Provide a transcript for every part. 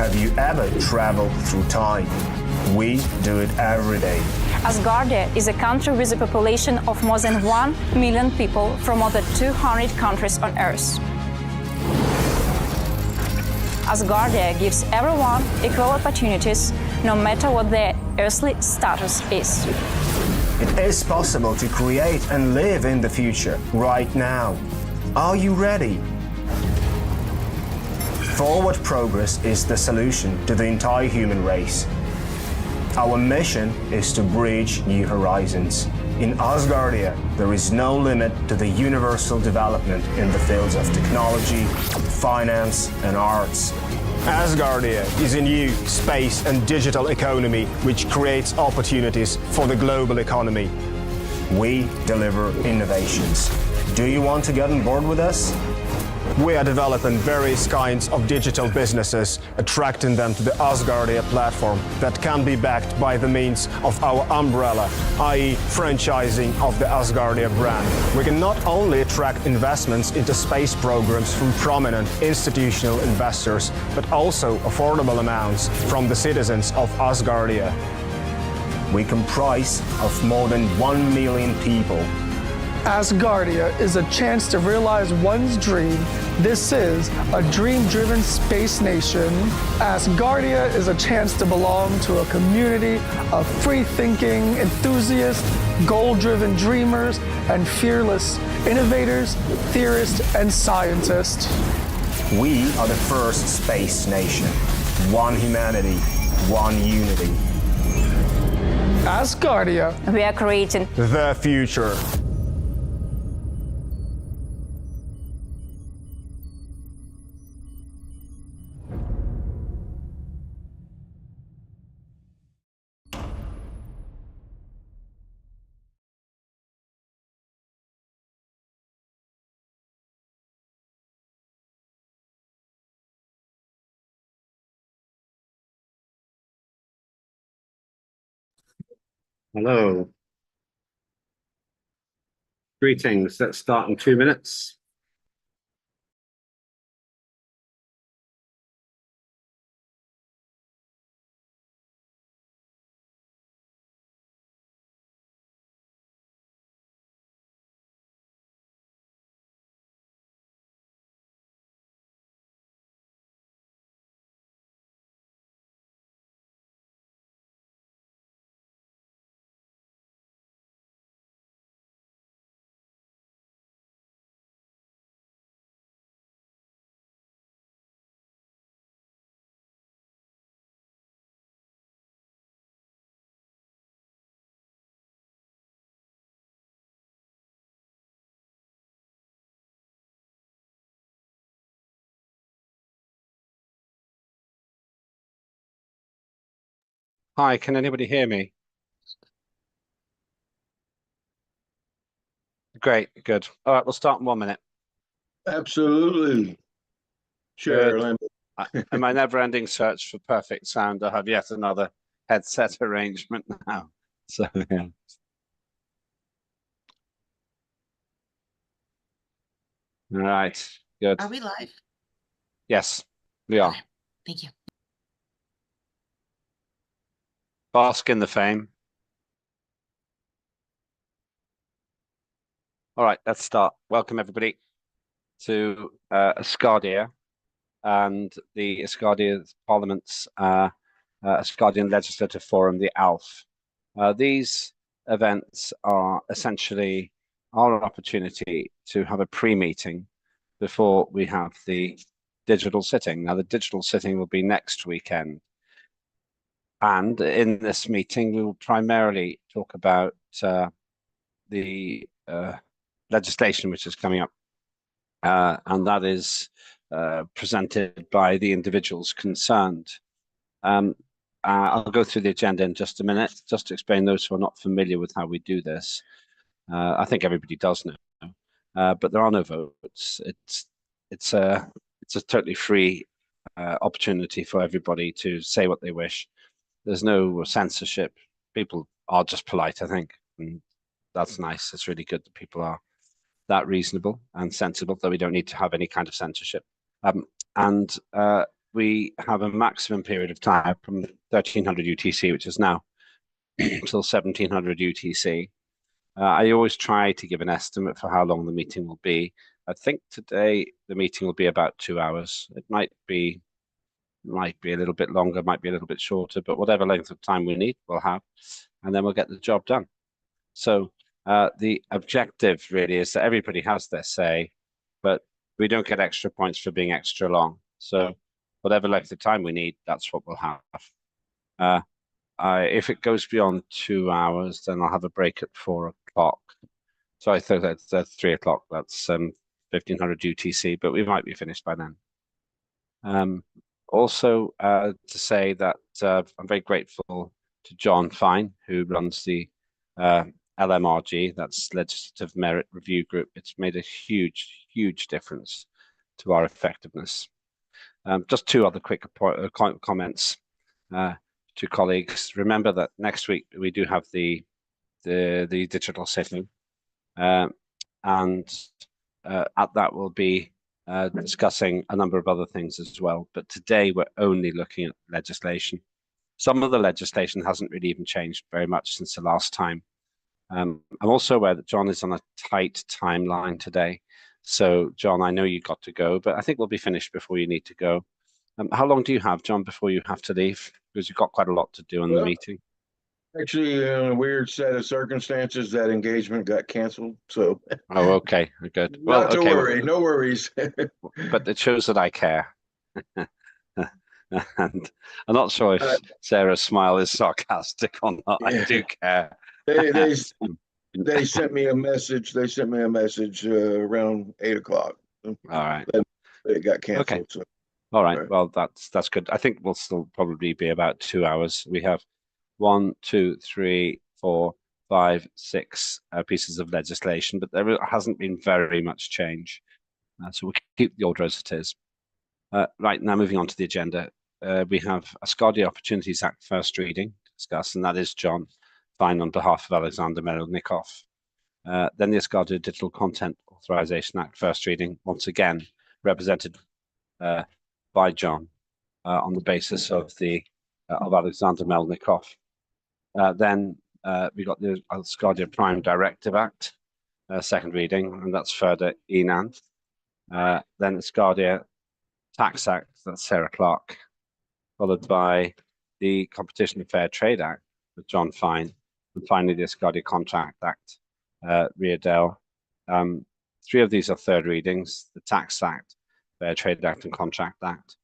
Have you ever traveled through time? We do it every day. Asgardia is a country with a population of more than 1 million people from more than 200 countries on Earth. Asgardia gives everyone equal opportunities, no matter what their earthly status is. It is possible to create and live in the future right now. Are you ready? Forward progress is the solution to the entire human race. Our mission is to bridge new horizons. In Asgardia, there is no limit to the universal development in the fields of technology, finance, and arts. Asgardia is a new space and digital economy which creates opportunities for the global economy. We deliver innovations. Do you want to get on board with us? We are developing various kinds of digital businesses, attracting them to the Asgardia platform that can be backed by the means of our umbrella, i.e. franchising of the Asgardia brand. We can not only attract investments into space programs from prominent institutional investors, but also affordable amounts from the citizens of Asgardia. We comprise of more than 1 million people. Asgardia is a chance to realize one's dream. This is a dream-driven space nation. Asgardia is a chance to belong to a community of free-thinking enthusiasts, goal-driven dreamers, and fearless innovators, theorists, and scientists. We are the first space nation. One humanity, one unity. Asgardia. We are creating the future. Hello. Greetings. Let's start in 2 minutes. Hi, can anybody hear me? Great, good. All right, we'll start in 1 minute. Absolutely. Sure. In my never-ending search for perfect sound, I have yet another headset arrangement now. So, yeah. All right, good. Are we live? Yes, we are. Okay. Thank you. Bask in the fame. All right, let's start. Welcome, everybody, to Asgardia and the Asgardia Parliament's Asgardian Legislative Forum, the ALF. These events are essentially our opportunity to have a pre-meeting before we have the digital sitting. Now, the digital sitting will be next weekend. And in this meeting, we will primarily talk about the legislation which is coming up. And that is presented by the individuals concerned. I'll go through the agenda in just a minute, just to explain those who are not familiar with how we do this. I think everybody does know, but there are no votes. It's a totally free opportunity for everybody to say what they wish. There's no censorship. People are just polite, I think, and that's nice. It's really good that people are that reasonable and sensible, that we don't need to have any kind of censorship. And we have a maximum period of time from 1300 UTC, which is now, till 1700 UTC. I always try to give an estimate for how long the meeting will be. I think today the meeting will be about 2 hours. It might be a little bit longer, might be a little bit shorter, but whatever length of time we need, we'll have, and then we'll get the job done. So the objective really is that everybody has their say, but we don't get extra points for being extra long. So whatever length of time we need, that's what we'll have. If it goes beyond 2 hours, then I'll have a break at 4 o'clock. So I thought that's 3 o'clock. That's 1500 UTC, but we might be finished by then. Also, to say that I'm very grateful to John Fine, who runs the LMRG, that's Legislative Merit Review Group. It's made a huge, huge difference to our effectiveness. Just two other quick comments to colleagues. Remember that next week we do have the digital sitting, and at that we'll be discussing a number of other things as well. But today we're only looking at legislation. Some of the legislation hasn't really even changed very much since the last time. I'm also aware that John is on a tight timeline today. So John, I know you got to go, but I think we'll be finished before you need to go. How long do you have, John, before you have to leave? Because you've got quite a lot to do in the meeting. Actually, in a weird set of circumstances, that engagement got canceled. So. Oh, okay, good. Well, not to worry, no worries. But it shows that I care. And I'm not sure if Sarah's smile is sarcastic or not. Yeah. I do care. They sent me a message. They sent me a message around 8 o'clock. All right. It got canceled. Okay. So. All right. Well, that's good. I think we'll still probably be about 2 hours. We have 1, 2, 3, 4, 5, 6 pieces of legislation, but there hasn't been very much change. So we'll keep the order as it is. Right, now moving on to the agenda. We have Asgardia Opportunities Act first reading to discuss, and that is John Fine on behalf of Alexander Melnikov. Then the Asgardia Digital Content Authorization Act first reading, once again represented by John on the basis of Alexander Melnikov. Then we got the Asgardia Prime Directive Act, second reading, and that's further Enan. Then Asgardia Tax Act, that's Sarah Clark, followed by the Competition and Fair Trade Act with John Fine, and finally the Asgardia Contract Act, Ria Dell. 3 of these are third readings: the Tax Act, Fair Trade Act, and Contract Act.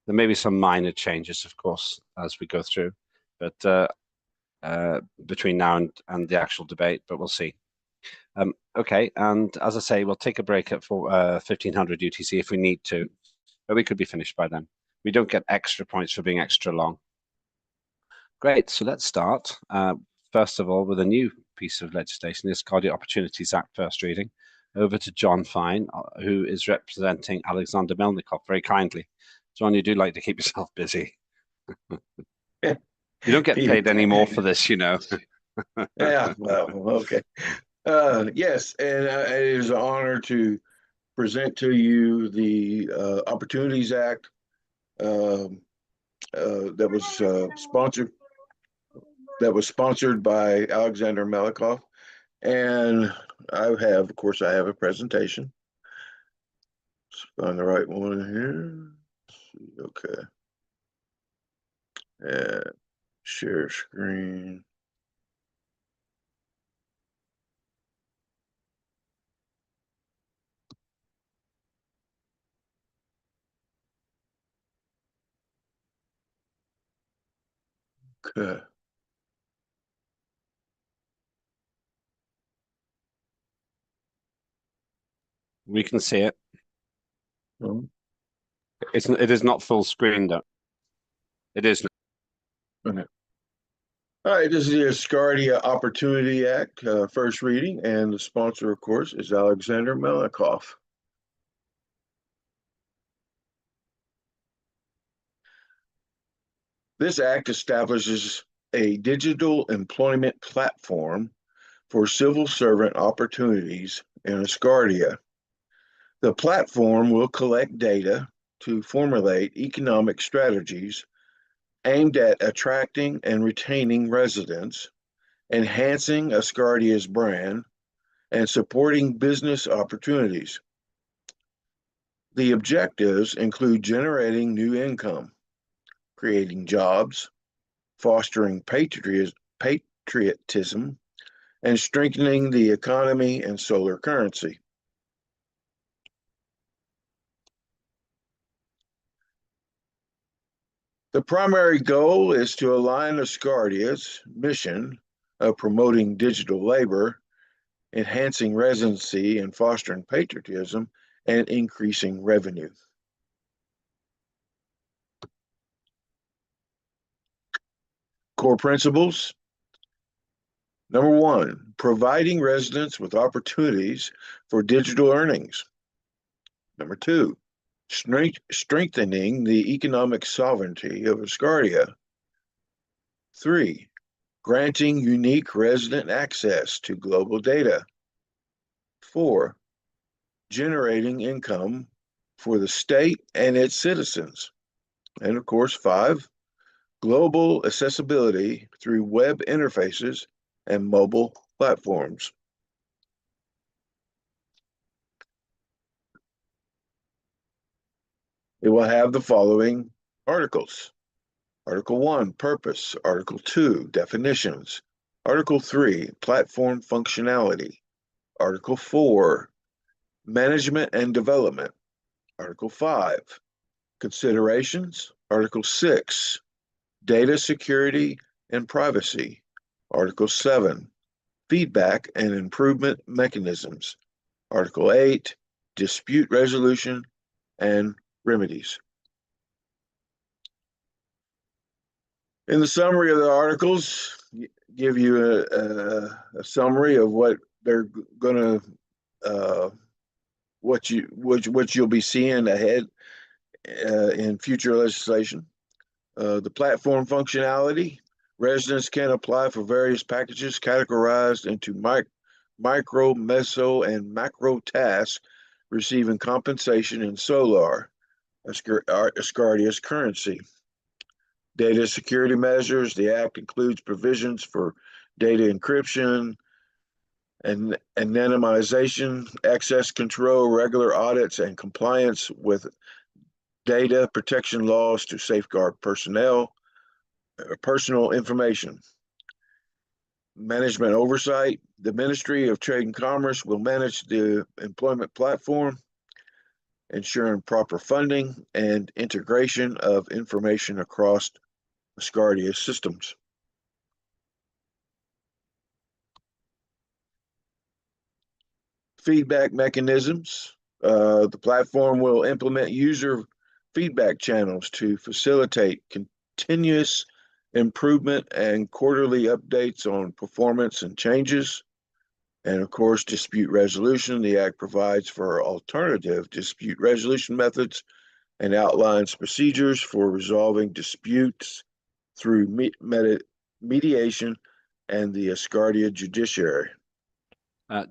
There may be some minor changes, of course, as we go through, but between now and the actual debate, but we'll see. Okay, and as I say, we'll take a break at 1500 UTC if we need to, but we could be finished by then. We don't get extra points for being extra long. Great, so let's start. First of all, with a new piece of legislation, the Asgardia Opportunities Act first reading. Over to John Fine, who is representing Alexander Melnikov very kindly. John, you do like to keep yourself busy. You don't get paid any more for this, you know. Yeah, well, okay. Yes, and it is an honor to present to you the Opportunities Act that was sponsored by Alexander Melnikov, and I have a presentation. Let's find the right one here. Okay. Share screen. Okay. We can see it. It is not full screen though. It is. Okay. All right, this is the Asgardia Opportunity Act, first reading, and the sponsor, of course, is Alexander Melnikov. This act establishes a digital employment platform for civil servant opportunities in Asgardia. The platform will collect data to formulate economic strategies aimed at attracting and retaining residents, enhancing Asgardia's brand, and supporting business opportunities. The objectives include generating new income, creating jobs, fostering patriotism, and strengthening the economy and solar currency. The primary goal is to align Asgardia's mission of promoting digital labor, enhancing residency and fostering patriotism, and increasing revenue. Core principles. Number one, providing residents with opportunities for digital earnings. Number two, strengthening the economic sovereignty of Asgardia. Three, granting unique resident access to global data. Four, generating income for the state and its citizens. And of course, five, global accessibility through web interfaces and mobile platforms. It will have the following articles. Article 1, purpose. Article 2, definitions. Article 3, platform functionality. Article 4, management and development. Article 5, considerations. Article 6, data security and privacy. Article 7, feedback and improvement mechanisms. Article 8, dispute resolution and remedies. In the summary of the articles, give you a summary of what they're going to, what you'll be seeing ahead in future legislation. The platform functionality, residents can apply for various packages categorized into micro, meso, and macro tasks, receiving compensation in Solar, Asgardia's currency. Data security measures, the Act includes provisions for data encryption and anonymization, access control, regular audits, and compliance with data protection laws to safeguard personal information. Management oversight, the Ministry of Trade and Commerce will manage the employment platform, ensuring proper funding and integration of information across Asgardia systems. Feedback mechanisms. The platform will implement user feedback channels to facilitate continuous improvement and quarterly updates on performance and changes. And of course, dispute resolution. The Act provides for alternative dispute resolution methods and outlines procedures for resolving disputes through mediation and the Asgardia judiciary.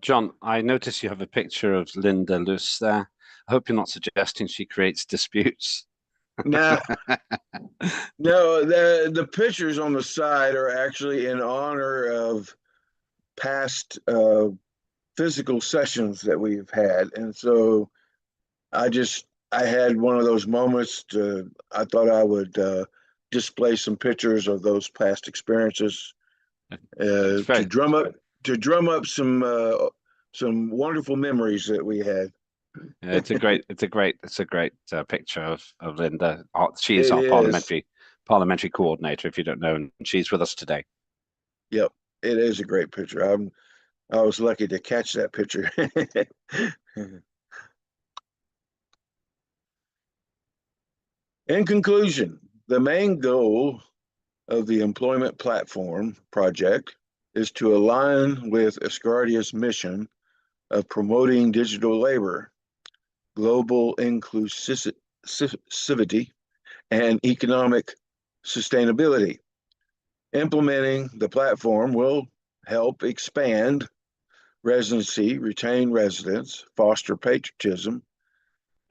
John, I notice you have a picture of Linda Luce there. I hope you're not suggesting she creates disputes. No, the pictures on the side are actually in honor of past physical sessions that we've had. And so I had one of those moments I thought I would display some pictures of those past experiences to drum up some wonderful memories that we had. Yeah, it's a great picture of Linda. She is our parliamentary coordinator, if you don't know, and she's with us today. Yep, it is a great picture. I was lucky to catch that picture. In conclusion, the main goal of the Employment Platform project is to align with Asgardia's mission of promoting digital labor, global inclusivity, and economic sustainability. Implementing the platform will help expand residency, retain residents, foster patriotism,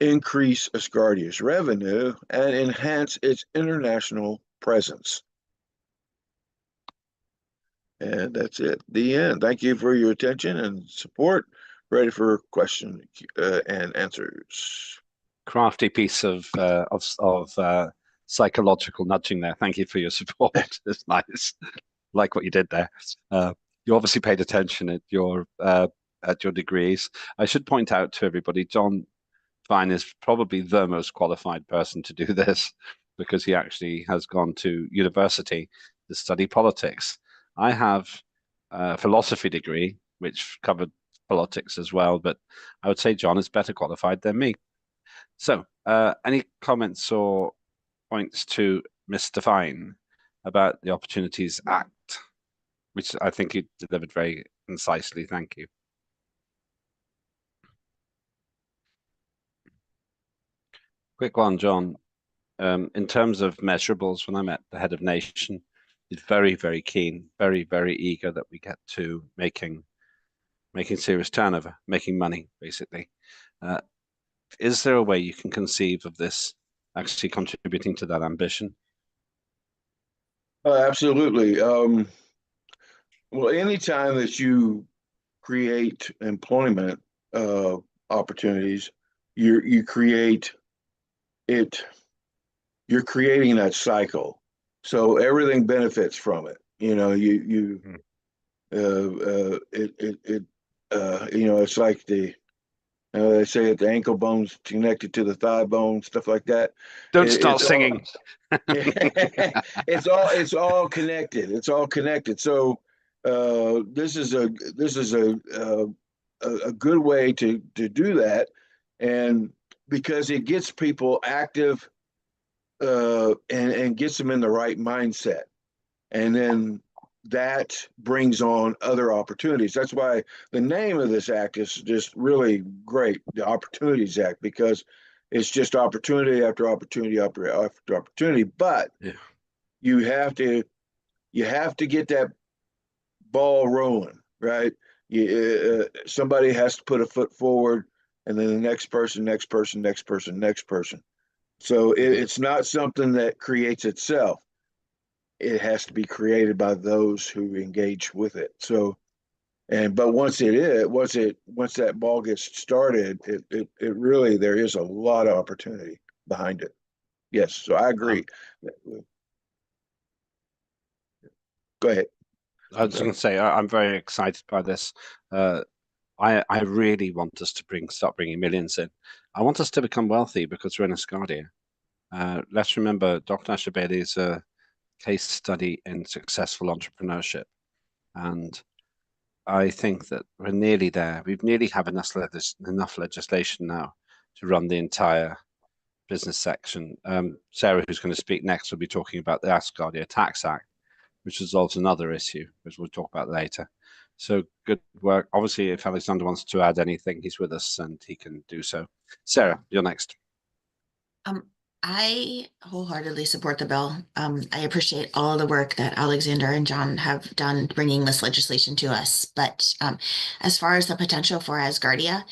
increase Asgardia's revenue and enhance its international presence. And that's it. The end. Thank you for your attention and support. Ready for question and answers. Crafty piece of psychological nudging there. Thank you for your support. It's nice. Like what you did there. You obviously paid attention at your degrees. I should point out to everybody, John Fine is probably the most qualified person to do this because he actually has gone to university to study politics. I have a philosophy degree, which covered politics as well, but I would say John is better qualified than me. So, any comments or points to Mr. Fine about the Opportunities Act, which I think you delivered very concisely. Thank you. Quick one, John. In terms of measurables, when I met the head of nation, he's very, very keen, very, very eager that we get to making serious turnover, making money, basically. Is there a way you can conceive of this actually contributing to that ambition? Absolutely. Well, anytime that you create employment opportunities, you create it. You're creating that cycle, so everything benefits from it. You know, it's like they say that the ankle bone's connected to the thigh bone, stuff like that. Don't start singing. It's all connected. It's all connected. So this is a good way to do that, and because it gets people active and gets them in the right mindset, and then that brings on other opportunities. That's why the name of this act is just really great, the Opportunities Act, because it's just opportunity after opportunity after opportunity. But you have to get that ball rolling, right? Somebody has to put a foot forward, and then the next person. So it's not something that creates itself. It has to be created by those who engage with it. So, but once that ball gets started, it really, there is a lot of opportunity behind it. Yes, so I agree. Go ahead. I was going to say I'm very excited by this. I really want us to start bringing millions in. I want us to become wealthy because we're in Asgardia. Let's remember, Dr. Asher Bailey is a case study in successful entrepreneurship, and I think that we're nearly there. We've nearly have enough legislation now to run the entire business section. Sarah, who's going to speak next, will be talking about the Asgardia Tax Act, which resolves another issue, which we'll talk about later. So good work. Obviously, if Alexander wants to add anything, he's with us and he can do so. Sarah, you're next. I wholeheartedly support the bill. I appreciate all the work that Alexander and John have done bringing this legislation to us. But as far as the potential for Asgardia,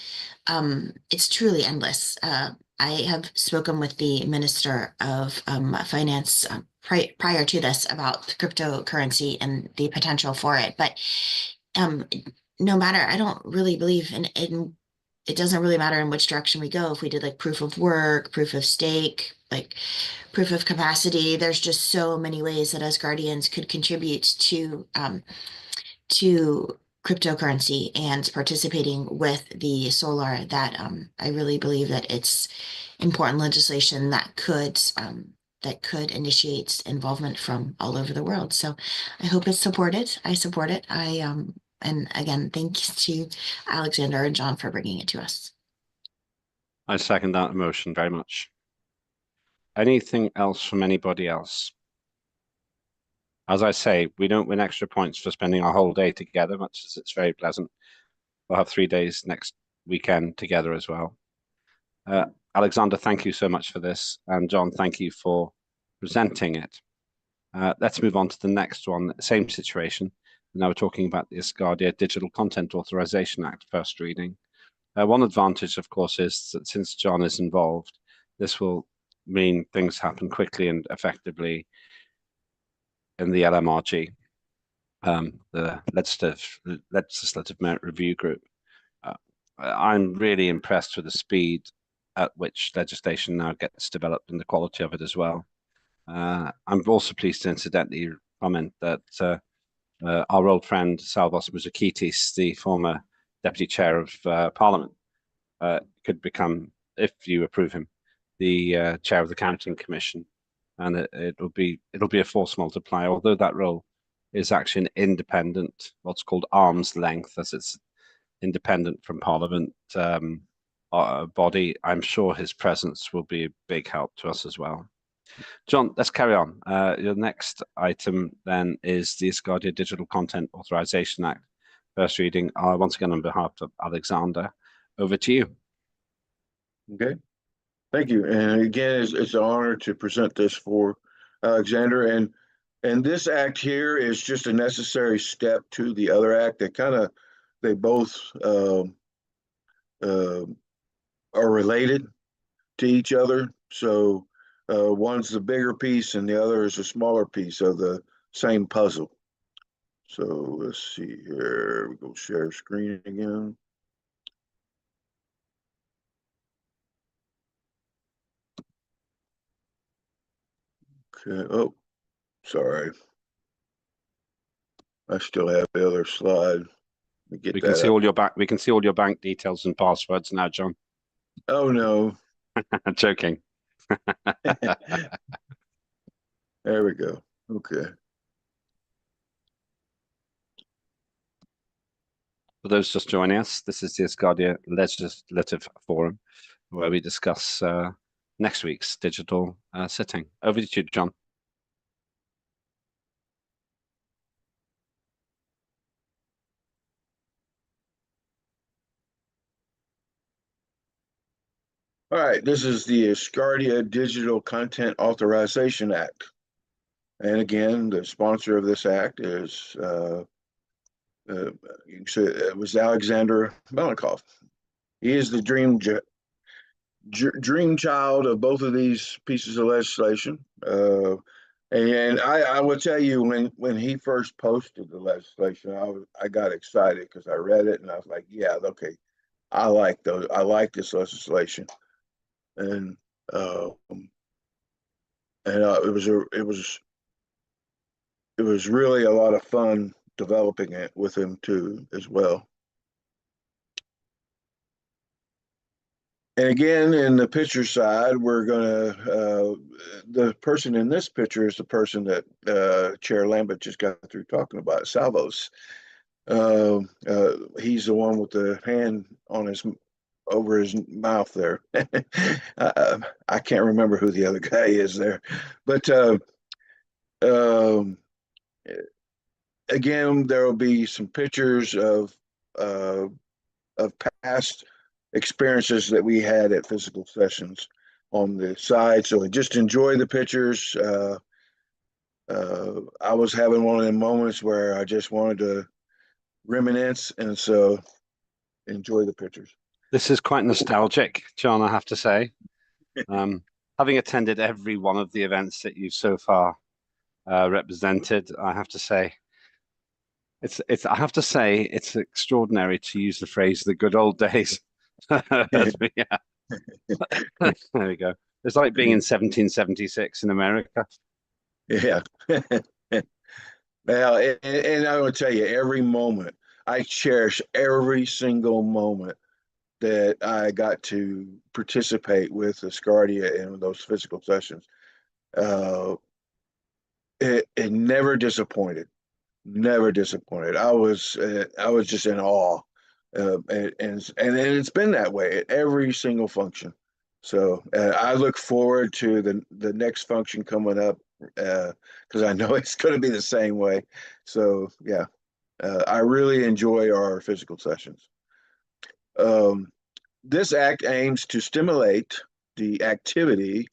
it's truly endless. I have spoken with the Minister of Finance prior to this about cryptocurrency and the potential for it. But no matter, I don't really believe in it doesn't really matter in which direction we go. If we did like proof of work, proof of stake, like proof of capacity, there's just so many ways that Asgardians could contribute to cryptocurrency and participating with the solar that I really believe that it's important legislation that could initiate involvement from all over the world. So I hope it's supported. I support it. And again, thanks to Alexander and John for bringing it to us. I second that motion very much. Anything else from anybody else? As I say, we don't win extra points for spending our whole day together, much as it's very pleasant. We'll have 3 days next weekend together as well. Alexander, thank you so much for this. And John, thank you for presenting it. Let's move on to the next one. Same situation. Now we're talking about the Asgardia Digital Content Authorization Act, first reading. One advantage, of course, is that since John is involved, this will mean things happen quickly and effectively in the LMRG, the Legislative Merit Review Group. I'm really impressed with the speed at which legislation now gets developed and the quality of it as well. I'm also pleased to incidentally comment that our old friend Salvos Mouzakitis, the former Deputy Chair of Parliament, could become, if you approve him, the Chair of the Counting Commission, and it'll be a force multiplier. Although that role is actually an independent, what's called arm's length, as it's independent from Parliament body, I'm sure his presence will be a big help to us as well. John, let's carry on. Your next item then is the Asgardia Digital Content Authorization Act. First reading, once again on behalf of Alexander. Over to you. Okay, thank you. And again, it's an honor to present this for Alexander. And this act here is just a necessary step to the other act. They both are related to each other. So one's the bigger piece and the other is a smaller piece of the same puzzle. So let's see here. We go share screen again. Okay. Oh, sorry. I still have the other slide. We can see all your bank details and passwords now, John. Oh no. I'm joking. There we go. Okay. For those just joining us, this is the Asgardia Legislative Forum, where we discuss next week's digital sitting. Over to you, John. All right, this is the Asgardia Digital Content Authorization Act. And again, the sponsor of this act is, you can say it was Alexander Melnikov. He is the dream child of both of these pieces of legislation. And I will tell you, when he first posted the legislation, I got excited because I read it and I was like, yeah, okay, I like this legislation. And it was really a lot of fun developing it with him too as well. And again, in the picture side, we're gonna the person in this picture is the person that Chair Lambert just got through talking about, Salvos. He's the one with the hand on over his mouth there. I can't remember who the other guy is there, but again, there will be some pictures of past experiences that we had at physical sessions on the side. So just enjoy the pictures. I was having one of the moments where I just wanted to reminisce, and so enjoy the pictures. This is quite nostalgic, John, I have to say. Having attended every one of the events that you've so far represented, I have to say, it's extraordinary, to use the phrase, the good old days. Yeah. There we go. It's like being in 1776 in America. Yeah. Well, and I will tell you, every moment, I cherish every single moment that I got to participate with Asgardia in those physical sessions. It never disappointed. Never disappointed. I was just in awe, and it's been that way at every single function. So I look forward to the next function coming up because I know it's going to be the same way. So yeah, I really enjoy our physical sessions. This act aims to stimulate the activity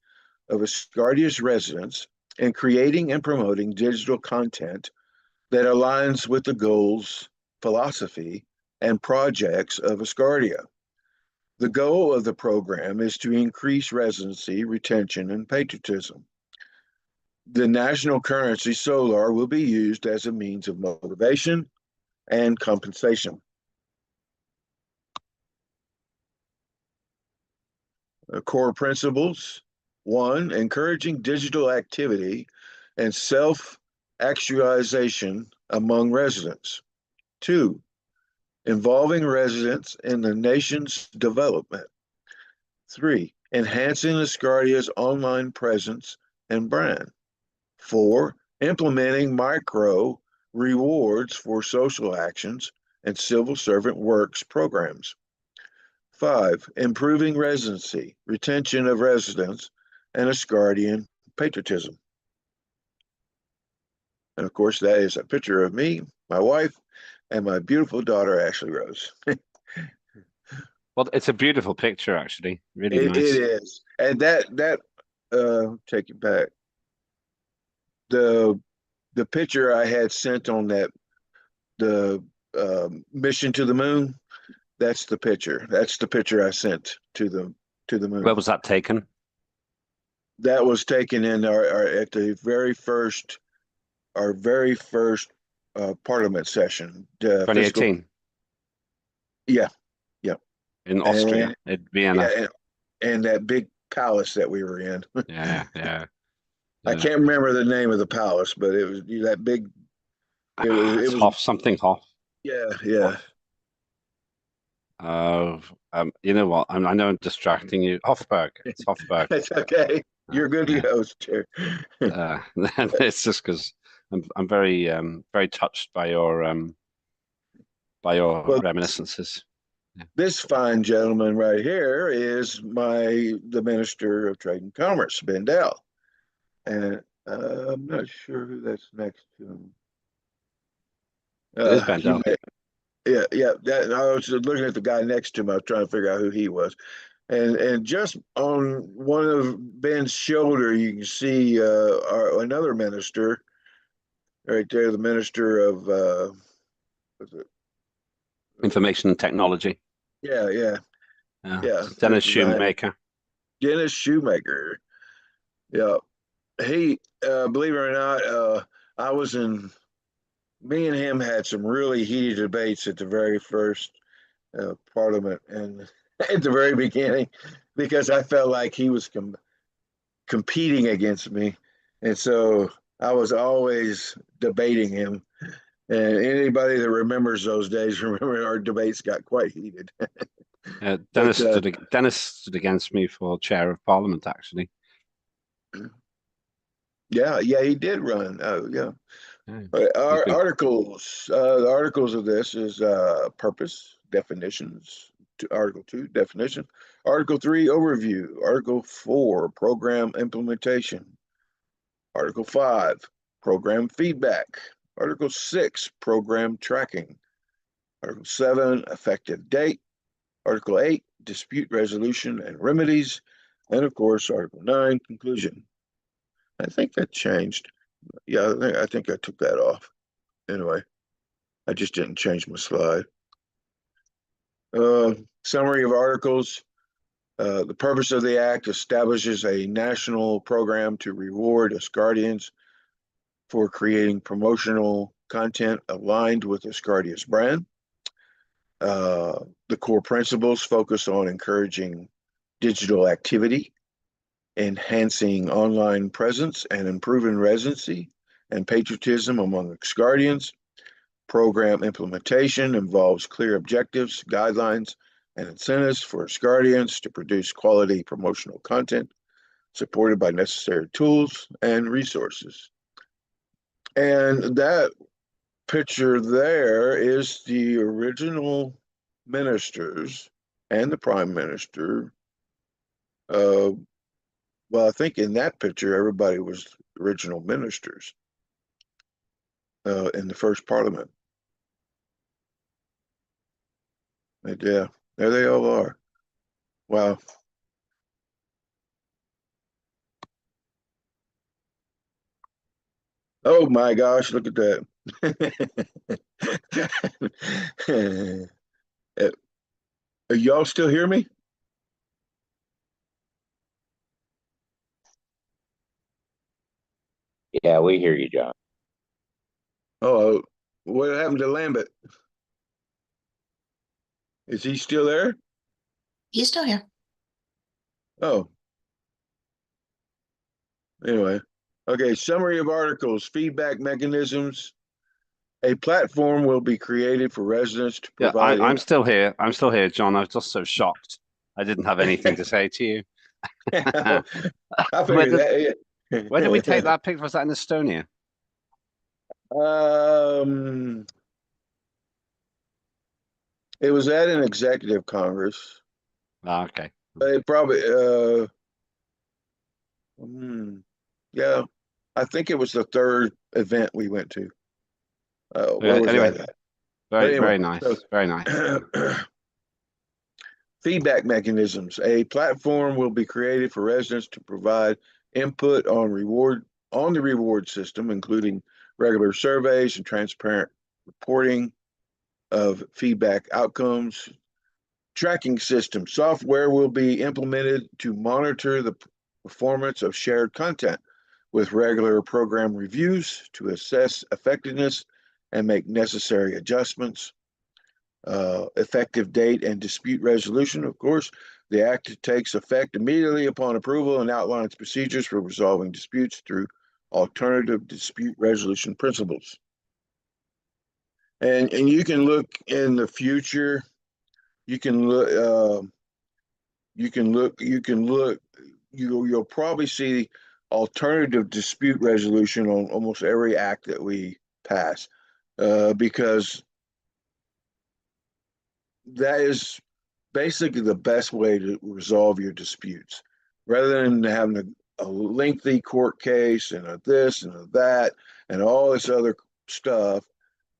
of Asgardia's residents in creating and promoting digital content that aligns with the goals, philosophy, and projects of Asgardia. The goal of the program is to increase residency, retention, and patriotism. The national currency solar will be used as a means of motivation and compensation. Core principles: 1, encouraging digital activity and self-actualization among residents. 2, involving residents in the nation's development. 3, enhancing Asgardia's online presence and brand. 4, implementing micro rewards for social actions and civil servant works programs. 5, improving residency, retention of residents, and Asgardian patriotism. And of course, that is a picture of me, my wife, and my beautiful daughter, Ashley Rose. Well, it's a beautiful picture, actually. Really It nice. is. And that take it back. The picture I had sent on the mission to the moon, that's the picture. That's the picture I sent to the moon. Where was that taken? That was taken in our at the very first Parliament session. 2018. Yeah. In Austria, in Vienna. Yeah, and that big palace that we were in. Yeah. I can't remember the name of the palace, but it was that big. It was Hof, something Hof. Yeah. You know what? I know I'm distracting you. Hofburg. It's Hofburg. That's okay. You're good to host, Chair. It's just because I'm very very touched by your reminiscences. This fine gentleman right here is the Minister of Trade and Commerce, Ben Dell. And I'm not sure who that's next to him. It is Ben Dell. Yeah. I was looking at the guy next to him. I was trying to figure out who he was. And just on one of Ben's shoulder, you can see another minister right there, the Minister of what's it? Information and Technology. Yeah. Dennis Shoemaker. Dennis Shoemaker. Yeah. He, believe it or not, me and him had some really heated debates at the very first Parliament and at the very beginning, because I felt like he was competing against me. And so I was always debating him. And anybody that remembers those days, remember our debates got quite heated. Dennis stood against me for chair of Parliament, actually. Yeah, he did run. Oh, yeah. Our articles, the articles of this is purpose, definitions, Article 2, definition, Article 3, overview, Article 4, program implementation, Article 5, program feedback, Article 6, program tracking, Article 7, effective date, Article 8, dispute resolution and remedies, and of course, Article 9, conclusion. I think that changed. Yeah, I think I took that off. Anyway, I just didn't change my slide. Summary of articles. The purpose of the act establishes a national program to reward Asgardians for creating promotional content aligned with Asgardia's brand. The core principles focus on encouraging digital activity, enhancing online presence, and improving residency and patriotism among Asgardians. Program implementation involves clear objectives, guidelines, and incentives for Asgardians to produce quality promotional content supported by necessary tools and resources. And that picture there is the original ministers and the prime minister. Well, I think in that picture, everybody was original ministers in the first Parliament. And yeah, there they all are. Wow. Oh my gosh, look at that. Y'all still hear me? Yeah, we hear you, John. Oh, what happened to Lambert? Is he still there? He's still here. Oh, anyway. Okay, summary of articles, feedback mechanisms. A platform will be created for residents to Yeah, provide. I'm still here. I'm still here, John. I was just so shocked. I didn't have anything to say to you. I Where figured did, that. where did we take that picture? Was that in Estonia? Um, it was at an executive congress. Ah, okay. It probably, yeah, I think it was the third event we went to. Where was Anyway, that at? But very, anyway, very nice. Very nice. feedback mechanisms. A platform will be created for residents to provide input on the reward system, including regular surveys and transparent reporting of feedback outcomes. Tracking system. Software will be implemented to monitor the performance of shared content with regular program reviews to assess effectiveness and make necessary adjustments. Effective date and dispute resolution. Of course, the act takes effect immediately upon approval and outlines procedures for resolving disputes through alternative dispute resolution principles. And you can look in the future. You can look. You'll probably see alternative dispute resolution on almost every act that we pass, because that is basically the best way to resolve your disputes, rather than having a lengthy court case and a this and a that and all this other stuff.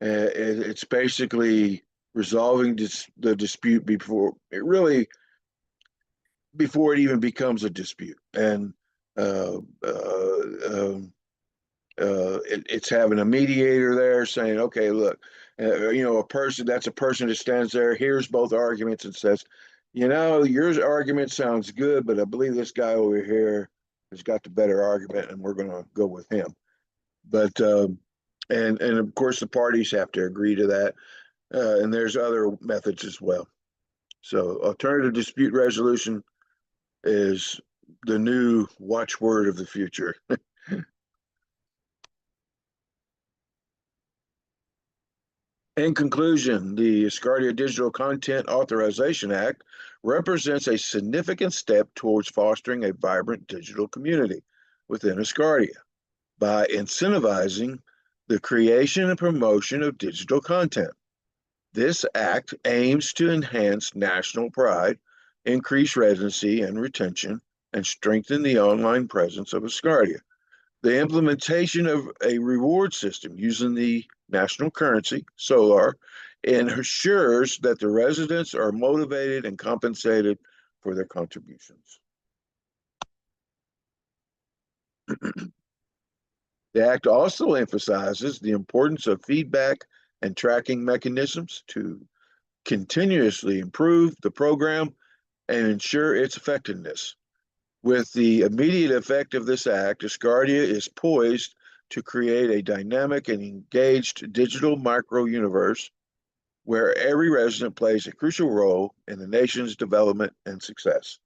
It's basically resolving the dispute before it even becomes a dispute, and uh, uh, um, it's having a mediator there saying, okay, look, a person that stands there, hears both arguments and says, your argument sounds good, but I believe this guy over here has got the better argument, and we're going to go with him. But and of course the parties have to agree to that, and there's other methods as well. So alternative dispute resolution is the new watchword of the future. In conclusion, the Asgardia Digital Content Authorization Act represents a significant step towards fostering a vibrant digital community within Asgardia by incentivizing the creation and promotion of digital content. This act aims to enhance national pride, increase residency and retention, and strengthen the online presence of Asgardia. The implementation of a reward system using the national currency, Solar, ensures that the residents are motivated and compensated for their contributions. The Act also emphasizes the importance of feedback and tracking mechanisms to continuously improve the program and ensure its effectiveness. With the immediate effect of this act, Asgardia is poised to create a dynamic and engaged digital micro-universe where every resident plays a crucial role in the nation's development and success.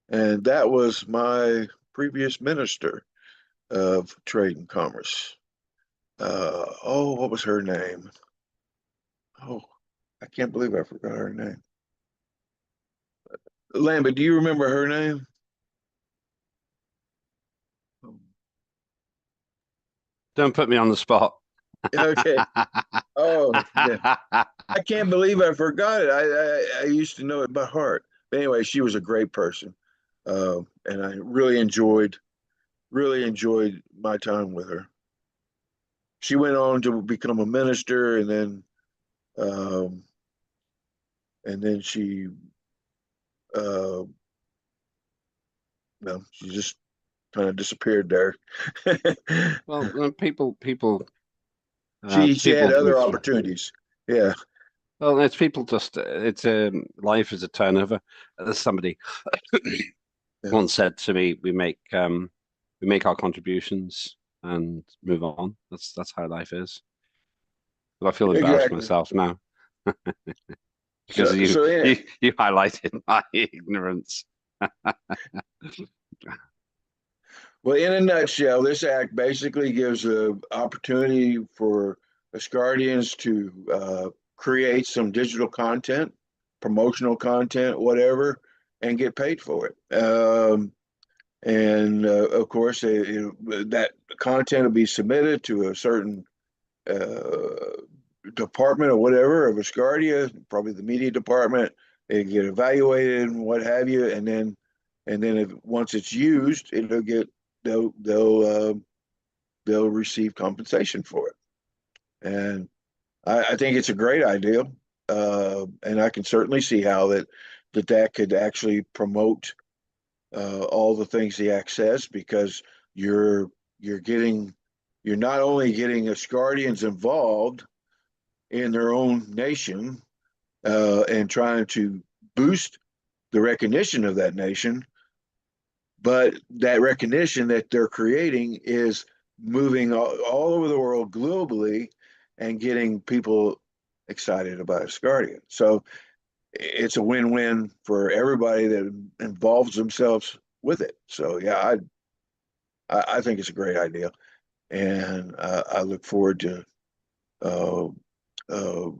And that was my previous minister of Trade and Commerce. What was her name? Oh, I can't believe I forgot her name. Lambert, do you remember her name? Don't put me on the spot. Okay. Oh, yeah. I can't believe I forgot it. I used to know it by heart. But anyway, she was a great person, and I really enjoyed my time with her. She went on to become a minister, um, and then she, uh, she just kind of disappeared there. Well, people She had people other with, opportunities. Yeah. well, it's people just it's life is a turnover. There's somebody Yeah. once said to me, we make we make our contributions and move on. That's how life is. But I feel embarrassed Exactly. myself now because So, so in, you highlighted my ignorance. well, in a nutshell, this act basically gives an opportunity for Asgardians to create some digital content, promotional content, whatever, and get paid for it. And of course, that content will be submitted to a certain uh, department or whatever of Asgardia, probably the media department. They get evaluated and what have you, and then if once it's used, it'll get they'll receive compensation for it. And I think it's a great idea, and I can certainly see how that could actually promote all the things the act says, because you're getting you're not only getting Asgardians involved in their own nation and trying to boost the recognition of that nation, but that recognition that they're creating is moving all over the world globally and getting people excited about Asgardia. So it's a win-win for everybody that involves themselves with it. So yeah, I think it's a great idea, and I look forward to uh, uh,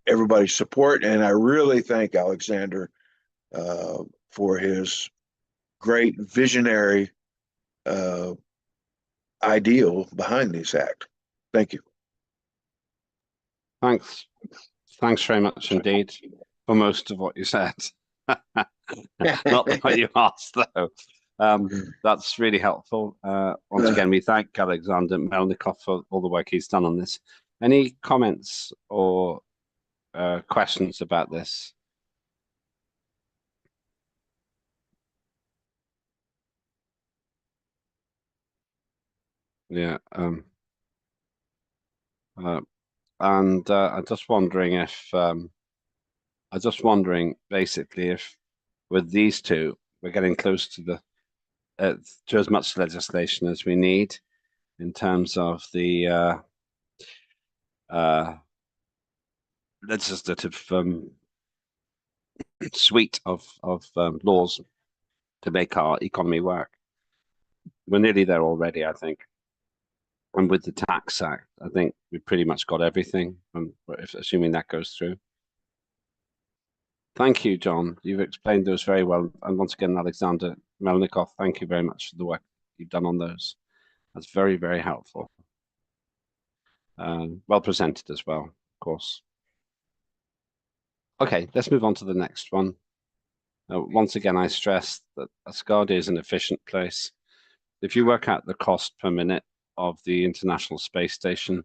everybody's support. And I really thank Alexander for his great visionary uh, ideal behind this act. Thank you. Thanks. Thanks very much indeed for most of what you said. Not what you asked, though. That's really helpful. Once again, we thank Alexander Melnikov for all the work he's done on this. Any comments or questions about this? Yeah. And I'm just wondering if basically if with these two we're getting close to the to as much legislation as we need in terms of the legislative suite of laws to make our economy work. We're nearly there already, I think. And with the Tax Act, I think we've pretty much got everything, assuming that goes through. Thank you, John. You've explained those very well. And once again, Alexander Melnikov, thank you very much for the work you've done on those. That's very, very helpful. Well presented as well, of course. Okay, let's move on to the next one. Once again, I stress that Asgardia is an efficient place. If you work out the cost per minute of the International Space Station,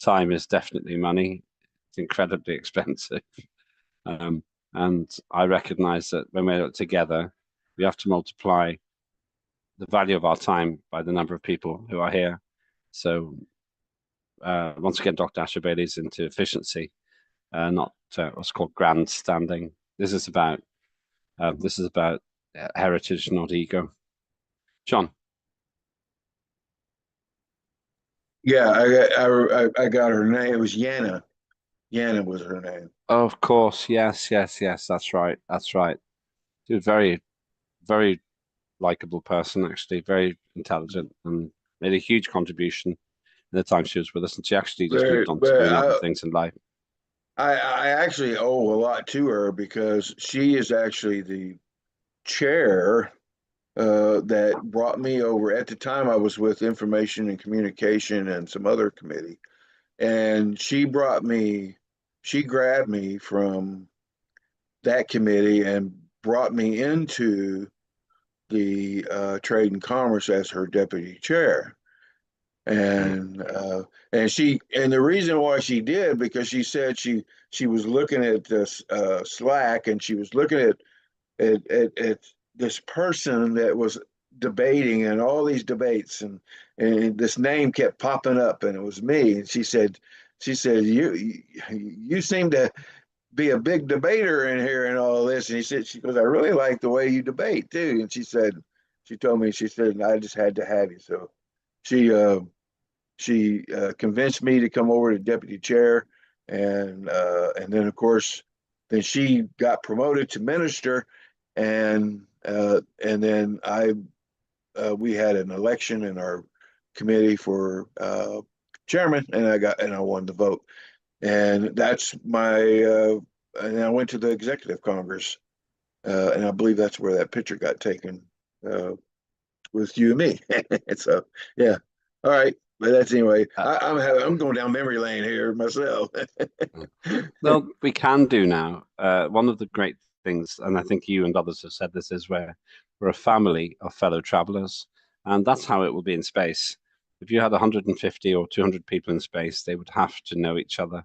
time is definitely money. It's incredibly expensive. And I recognize that when we're together, we have to multiply the value of our time by the number of people who are here. So once again, Dr. Asher Bailey is into efficiency, not what's called grandstanding. This is about heritage, not ego. John. Yeah, I got her name. It was Yana. Yana was her name. Of course, yes. That's right. She was very, very likable person, actually, very intelligent, and made a huge contribution in the time she was with us. And she actually just moved on to doing other things in life. I actually owe a lot to her, because she is actually the chair that brought me over. At the time, I was with Information and Communication and some other committee, and she grabbed me from that committee and brought me into the Trade and Commerce as her deputy chair. And the reason why she did, because she said she was looking at this Slack, and she was looking at this person that was debating and all these debates, and this name kept popping up, and it was me. And she said you seem to be a big debater in here and all this. And she goes, I really like the way you debate too. And she said She told me, she said, I just had to have you. So she convinced me to come over to deputy chair, and then of course, then she got promoted to minister, and then we had an election in our committee for chairman, and I won the vote, and that's my and I went to the executive congress, and I believe that's where that picture got taken with you and me. So yeah, all right. But that's anyway. I'm going down memory lane here myself. Well, we can do now. One of the great things, and I think you and others have said this, is we're a family of fellow travelers, and that's how it will be in space. If you had 150 or 200 people in space, they would have to know each other.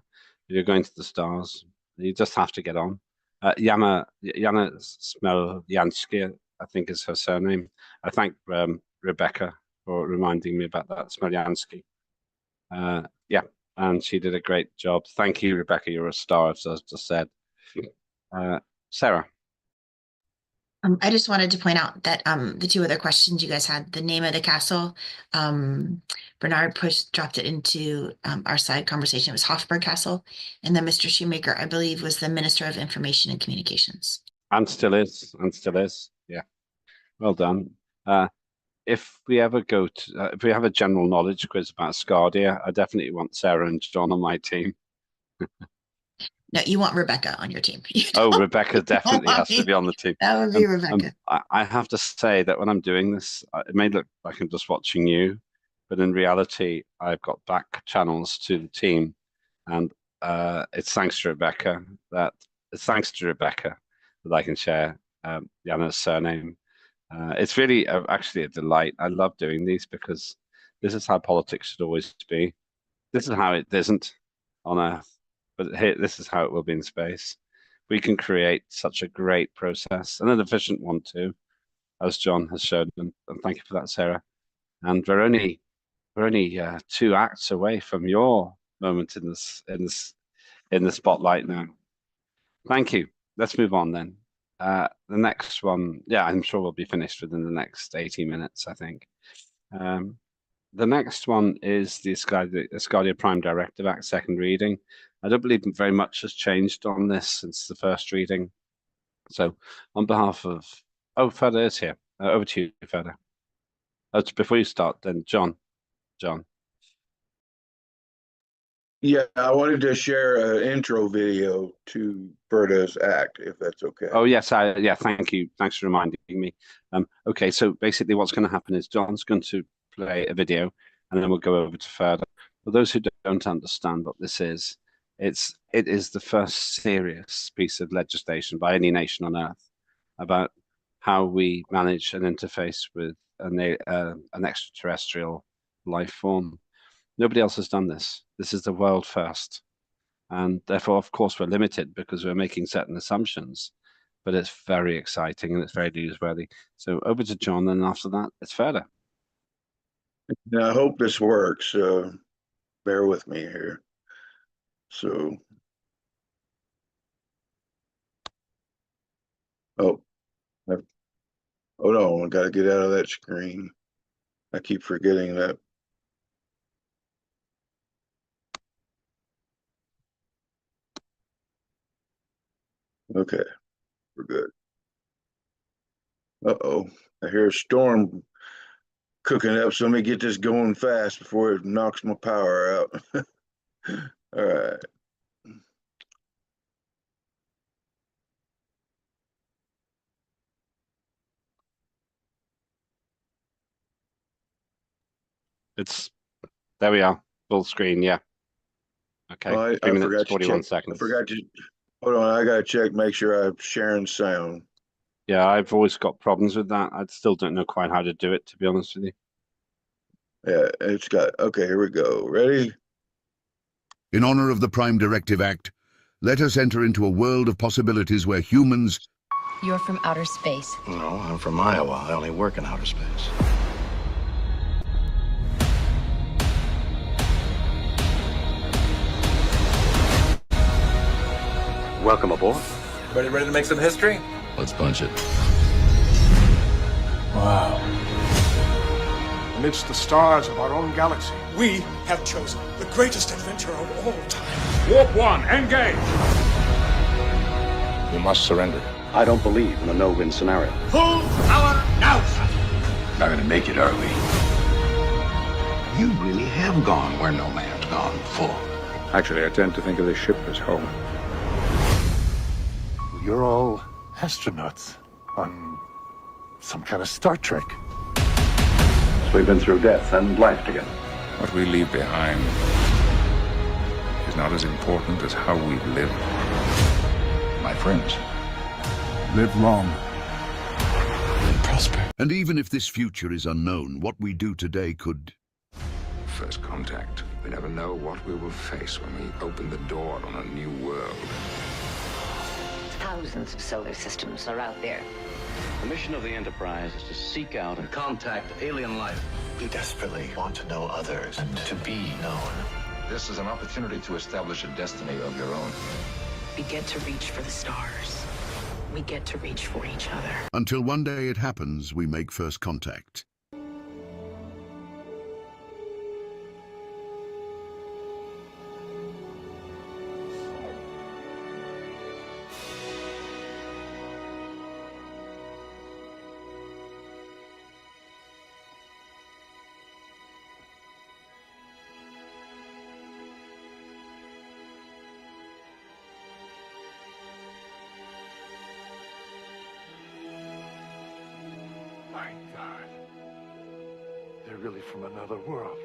If you're going to the stars, you just have to get on. Jana Smeljansky, I think is her surname. I thank Rebecca for reminding me about that, Smeljansky. Yeah, and she did a great job. Thank you, Rebecca. You're a star, as I just said. Sarah. I just wanted to point out that the two other questions you guys had, the name of the castle, Bernard dropped it into our side conversation. It was Hofburg Castle. And then Mr. Shoemaker, I believe, was the Minister of Information and Communications. And still is. Yeah. Well done. If we ever go to, if we have a general knowledge quiz about Asgardia, I definitely want Sarah and John on my team. No, you want Rebecca on your team. Oh, Rebecca definitely has to be on the team. That would be Rebecca. I have to say that when I'm doing this, it may look like I'm just watching you, but in reality, I've got back channels to the team, and it's thanks to Rebecca that I can share Jana's surname. It's really actually a delight. I love doing these because this is how politics should always be. This is how it isn't on Earth. But here, this is how it will be in space. We can create such a great process, and an efficient one too, as John has shown. And thank you for that, Sarah. And we're only 2 acts away from your moment in the spotlight now. Thank you. Let's move on then. The next one, yeah, I'm sure we'll be finished within the next 80 minutes, I think. The next one is the Asgardia Prime Directive Act, second reading. I don't believe very much has changed on this since the first reading. So on behalf of, Ferda is here. Over to you, Ferda. Before you start, then John. Yeah, I wanted to share an intro video to Berta's Act, if that's okay. Oh, yes. Yeah, thank you. Thanks for reminding me. Okay, so basically what's going to happen is John's going to play a video, and then we'll go over to Ferda. For those who don't understand what this is, it is the first serious piece of legislation by any nation on Earth about how we manage and interface with an extraterrestrial life form. Nobody else has done this. This is the world first. And therefore, of course, we're limited because we're making certain assumptions, but it's very exciting and it's very newsworthy. So over to John, and after that, it's Ferda. Now, I hope this works. Bear with me here. So, hold on, I got to get out of that screen. I keep forgetting that. Okay, we're good. Uh-oh, I hear a storm cooking up, so let me get this going fast before it knocks my power out. All right. There we are, full screen, yeah. Okay, 3 minutes, 41 seconds. I forgot to, hold on, I gotta check, make sure I'm sharing sound. Yeah, I've always got problems with that. I still don't know quite how to do it, to be honest with you. Yeah, it's got, okay, here we go. Ready? In honor of the Prime Directive Act, let us enter into a world of possibilities where humans... You're from outer space. No, I'm from Iowa. I only work in outer space. Welcome aboard. Ready to make some history? Let's punch it. Wow. Amidst the stars of our own galaxy, We have chosen the greatest adventure of all time. Warp 1, engage! You must surrender. I don't believe in a no-win scenario. Full power now, son! Not gonna make it, are we? You really have gone where no man's gone before. Actually, I tend to think of this ship as home. You're all astronauts on some kind of Star Trek. We've been through death and life together. What we leave behind is not as important as how we live. My friends, Live long. And prosper. And even if this future is unknown, what we do today could... first contact. We never know what we will face when we open the door on a new world. Thousands of solar systems are out there. The mission of the Enterprise is to seek out and contact alien life. We desperately want to know others and to be known. This is an opportunity to establish a destiny of your own. We get to reach for the stars. We get to reach for each other. Until one day it happens, we make first contact. My God. They're really from another world.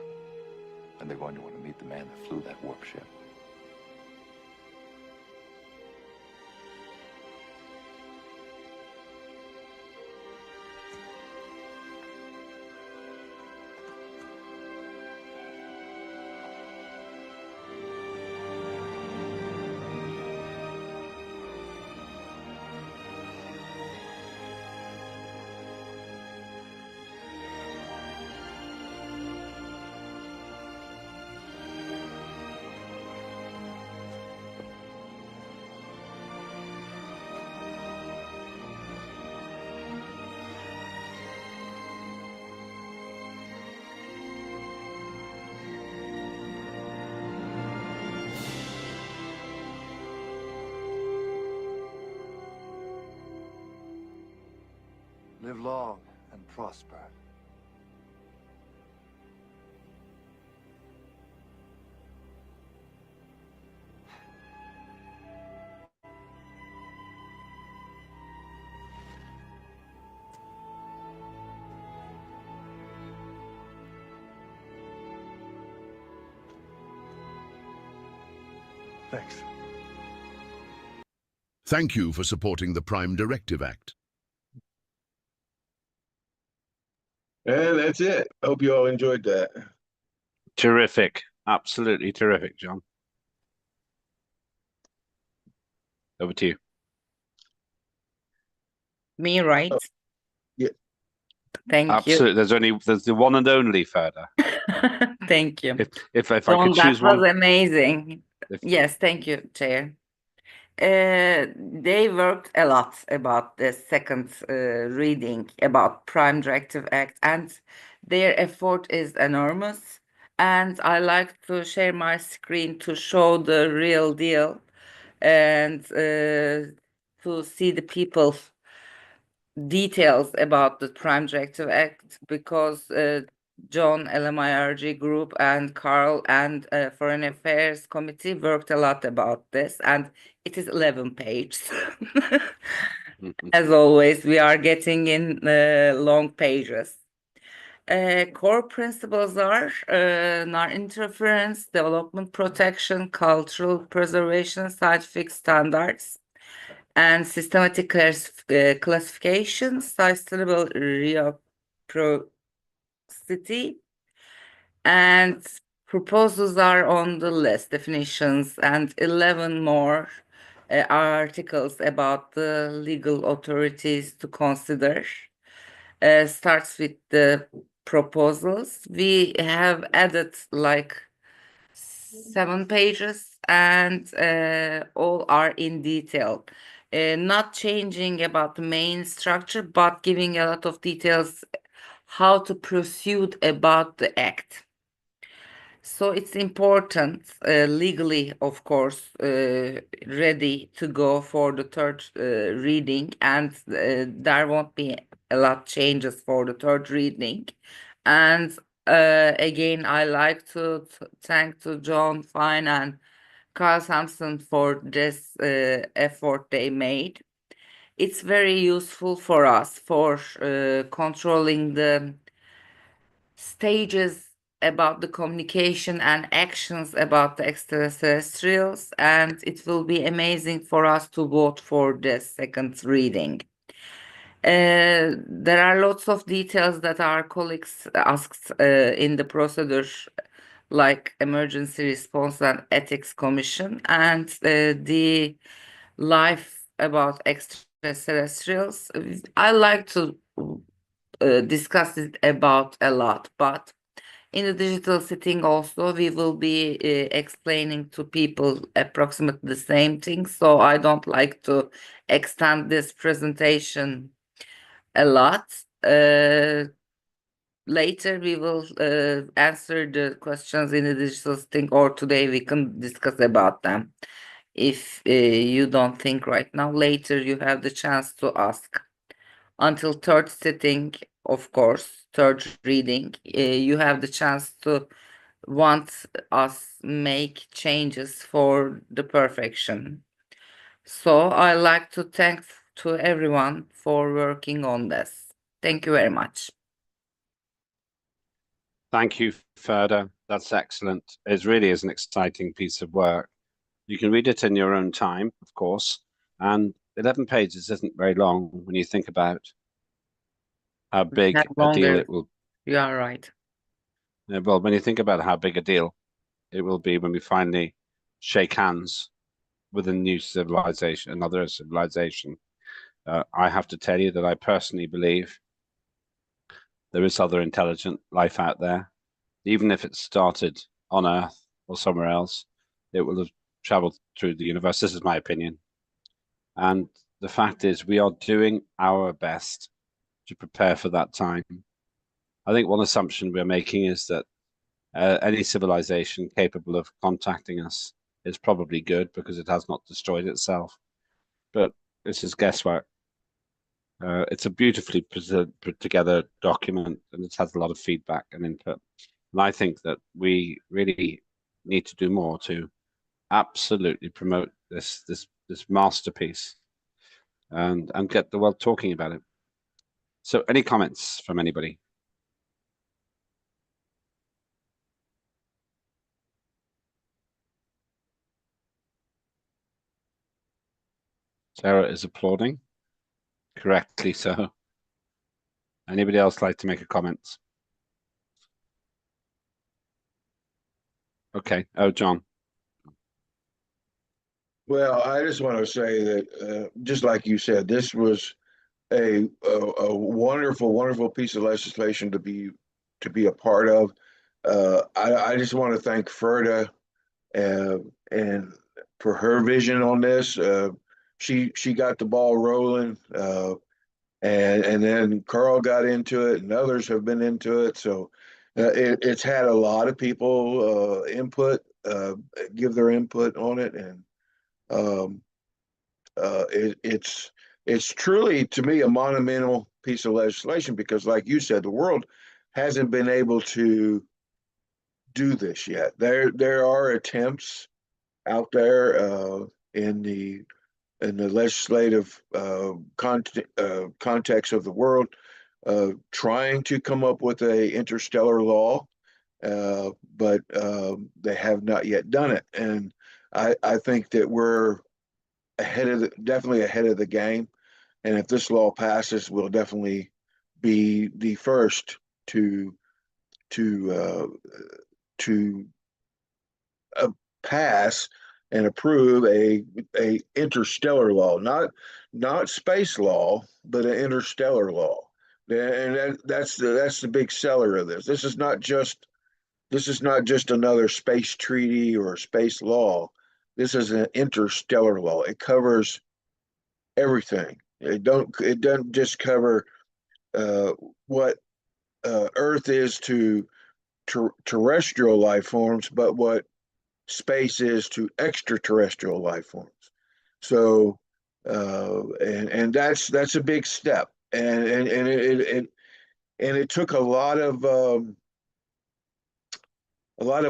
And they're going to want to meet the man that flew that warp ship. Live long and prosper. Thanks. Thank you for supporting the Prime Directive Act. And that's it. Hope you all enjoyed that. Terrific. Absolutely terrific, John. Over to you. Me, right? Oh, yeah. Thank Absolutely. There's the one and only Ferda. you. Thank you. If I John, could choose that was one. amazing. If- Yes, thank you, Chair. They worked a lot about the second reading about Prime Directive Act, and their effort is enormous. And I like to share my screen to show the real deal and to see the people details about the Prime Directive Act, because John, LMIRG Group, and Carl and Foreign Affairs Committee worked a lot about this, and it is 11 pages. As always, we are getting in long pages. Core principles are non-interference, development protection, cultural preservation, scientific standards, and systematic classification, sustainable reciprocity, and proposals are on the list, definitions, and 11 more articles about the legal authorities to consider. Starts with the proposals. We have added like 7 pages, and all are in detail. not changing about the main structure, but giving a lot of details how to proceed about the act. So it's important, legally, of course, ready to go for the third reading, and there won't be a lot changes for the third reading. And again, I like to thank to John Fine and Carl Sampson for this effort they made. It's very useful for us for controlling the stages about the communication and actions about the extraterrestrials, and it will be amazing for us to vote for the second reading. There are lots of details that our colleagues asked in the procedure, like emergency response and ethics commission, and the life about extraterrestrials. I like to discuss it about a lot, but in the digital sitting also we will be explaining to people approximately the same thing, so I don't like to extend this presentation a lot. Later we will answer the questions in the digital sitting, or today we can discuss about them. If you don't think right now, later you have the chance to ask. Until third sitting, of course, third reading, you have the chance to want us make changes for the perfection. So I like to thank to everyone for working on this. Thank you very much. Thank you, Ferda. That's excellent. It really is an exciting piece of work. You can read it in your own time, of course, and 11 pages isn't very long when you think about how big Not a deal longer. it will. You are right. Well, when you think about how big a deal it will be when we finally shake hands with a new civilization, another civilization, I have to tell you that I personally believe there is other intelligent life out there. Even if it started on Earth or somewhere else, it will have traveled through the universe. This is my opinion. And the fact is, we are doing our best to prepare for that time. I think one assumption we're making is that any civilization capable of contacting us is probably good because it has not destroyed itself. But this is guesswork. It's a beautifully put together document, and it has a lot of feedback and input. And I think that we really need to do more to absolutely promote this masterpiece and get the world talking about it. So, any comments from anybody? Sarah is applauding. Correctly so. Anybody else like to make a comment? Okay. Oh, John. Well, I just want to say that, just like you said, this was a wonderful, wonderful piece of legislation to be a part of. I just want to thank Ferda and for her vision on this. She got the ball rolling, and then Carl got into it, and others have been into it. So it's had a lot of people give their input on it, and it's truly, to me, a monumental piece of legislation because, like you said, the world hasn't been able to do this yet. There are attempts out there in the legislative context of the world, trying to come up with a interstellar law, but they have not yet done it. And I think that we're definitely ahead of the game. And if this law passes, we'll definitely be the first to pass and approve a interstellar law, not space law, but an interstellar law. And that's the big seller of this. This is not just another space treaty or space law. This is an interstellar law. It covers everything. It doesn't just cover what Earth is to terrestrial life forms, but what space is to extraterrestrial life forms. So, and that's a big step, and it took a lot of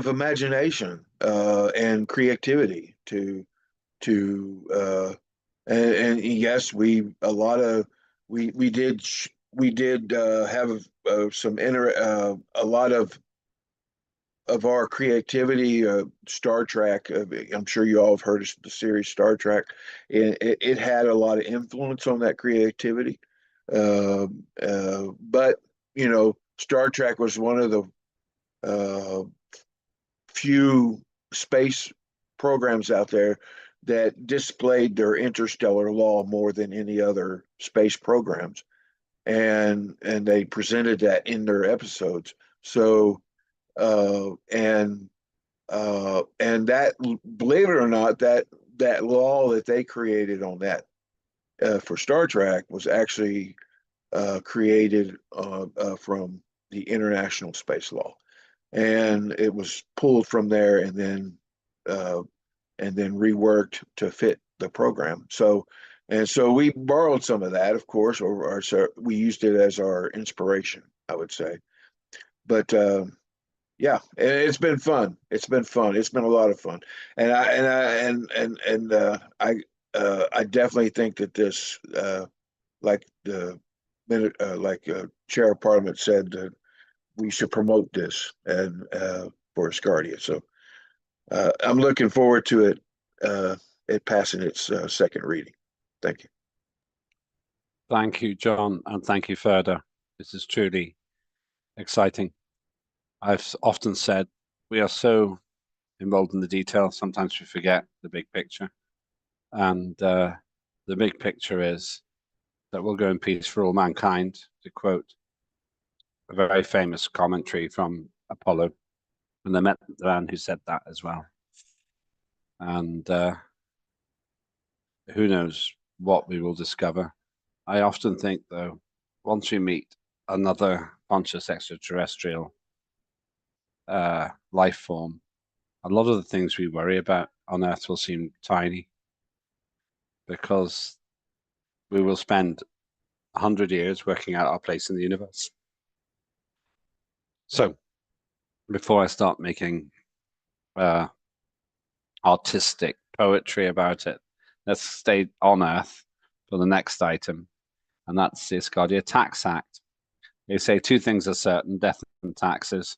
imagination and creativity and yes, we did have a lot of our creativity. Star Trek, I'm sure you all have heard of the series Star Trek. It had a lot of influence on that creativity. But Star Trek was one of the few space programs out there that displayed their interstellar law more than any other space programs, and they presented that in their episodes. So and that, believe it or not, that law that they created on that for Star Trek was actually created from the International Space Law, and it was pulled from there and then reworked to fit the program. So we borrowed some of that, of course, or so we used it as our inspiration, I would say. But yeah, it's been fun. It's been fun. It's been a lot of fun, and I definitely think that this, like the Chair of Parliament said, that we should promote this and for Asgardia. So I'm looking forward to it passing its second reading. Thank you. Thank you, John, and thank you, Ferda. This is truly exciting. I've often said we are so involved in the detail, sometimes we forget the big picture. And the big picture is that we'll go in peace for all mankind, to quote a very famous commentary from Apollo. And I met the man who said that as well. And who knows what we will discover. I often think, though, once we meet another conscious extraterrestrial life form, a lot of the things we worry about on Earth will seem tiny, because we will spend 100 years working out our place in the universe. So, before I start making artistic poetry about it, let's stay on Earth for the next item, and that's the Asgardia Tax Act. They say two things are certain: death and taxes.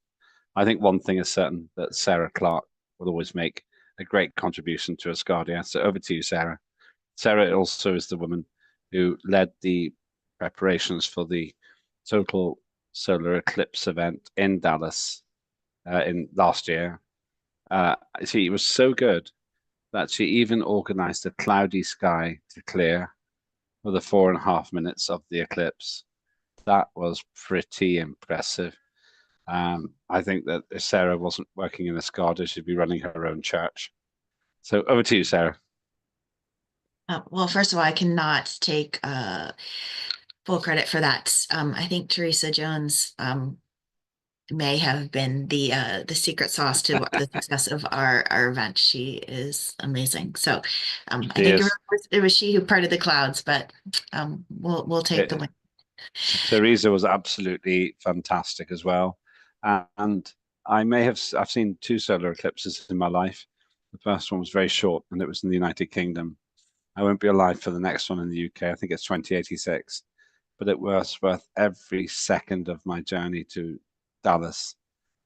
I think one thing is certain, that Sarah Clark will always make a great contribution to Asgardia. So over to you, Sarah. Sarah also is the woman who led the preparations for the total solar eclipse event in Dallas in last year. She was so good that she even organized a cloudy sky to clear for the 4.5 minutes of the eclipse. That was pretty impressive. I think that if Sarah wasn't working in Asgardia, she'd be running her own church. So over to you, Sarah. Well, first of all, I cannot take full credit for that. I think Teresa Jones may have been the secret sauce to the success of our event. She is amazing. So I think it was she who parted the clouds, but we'll take the win. Teresa was absolutely fantastic as well. And I've seen 2 solar eclipses in my life. The first one was very short, and it was in the United Kingdom. I won't be alive for the next one in the UK. I think it's 2086. But it was worth every second of my journey to Dallas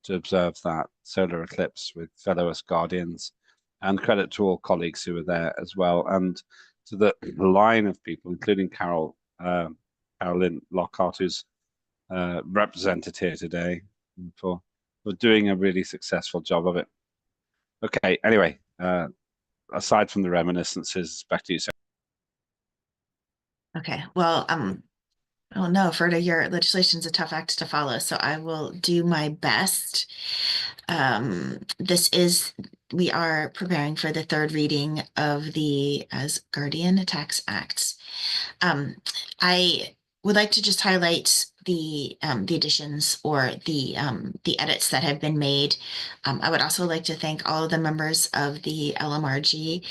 to observe that solar eclipse with fellow Asgardians. And credit to all colleagues who were there as well. And to the line of people, including Carolyn Lockhart, who's represented here today, for doing a really successful job of it. Okay, anyway, aside from the reminiscences, back to you, Sarah. Okay, well, oh no, Ferda, your legislation is a tough act to follow, so I will do my best. This is we are preparing for the third reading of the Asgardian Tax Acts. I would like to just highlight the additions or the edits that have been made. I would also like to thank all of the members of the LMRG,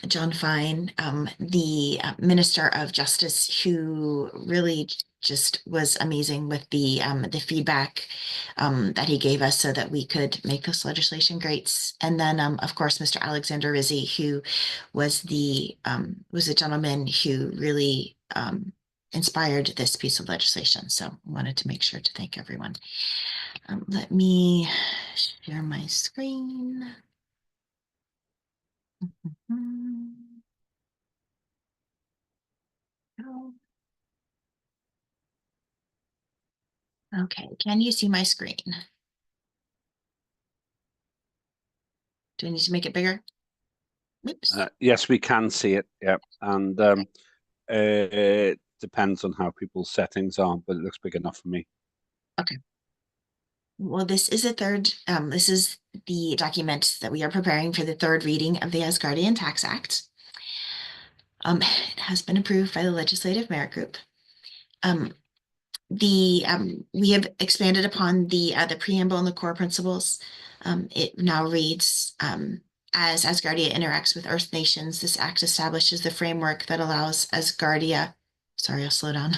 John Fine, the Minister of Justice, who really just was amazing with the feedback that he gave us so that we could make this legislation great. And then, of course, Mr. Alexander Rizzi, who was the gentleman who really inspired this piece of legislation. So I wanted to make sure to thank everyone. Let me share my screen. Okay, can you see my screen? Do I need to make it bigger? Oops. Yes, we can see it. Yeah, and it depends on how people's settings are, but it looks big enough for me. Okay. Well, this is this is the document that we are preparing for the third reading of the Asgardian Tax Act. It has been approved by the Legislative Merit Group. We have expanded upon the preamble and the core principles. It now reads, as Asgardia interacts with Earth nations, this act establishes the framework that allows Asgardia, sorry, I'll slow down.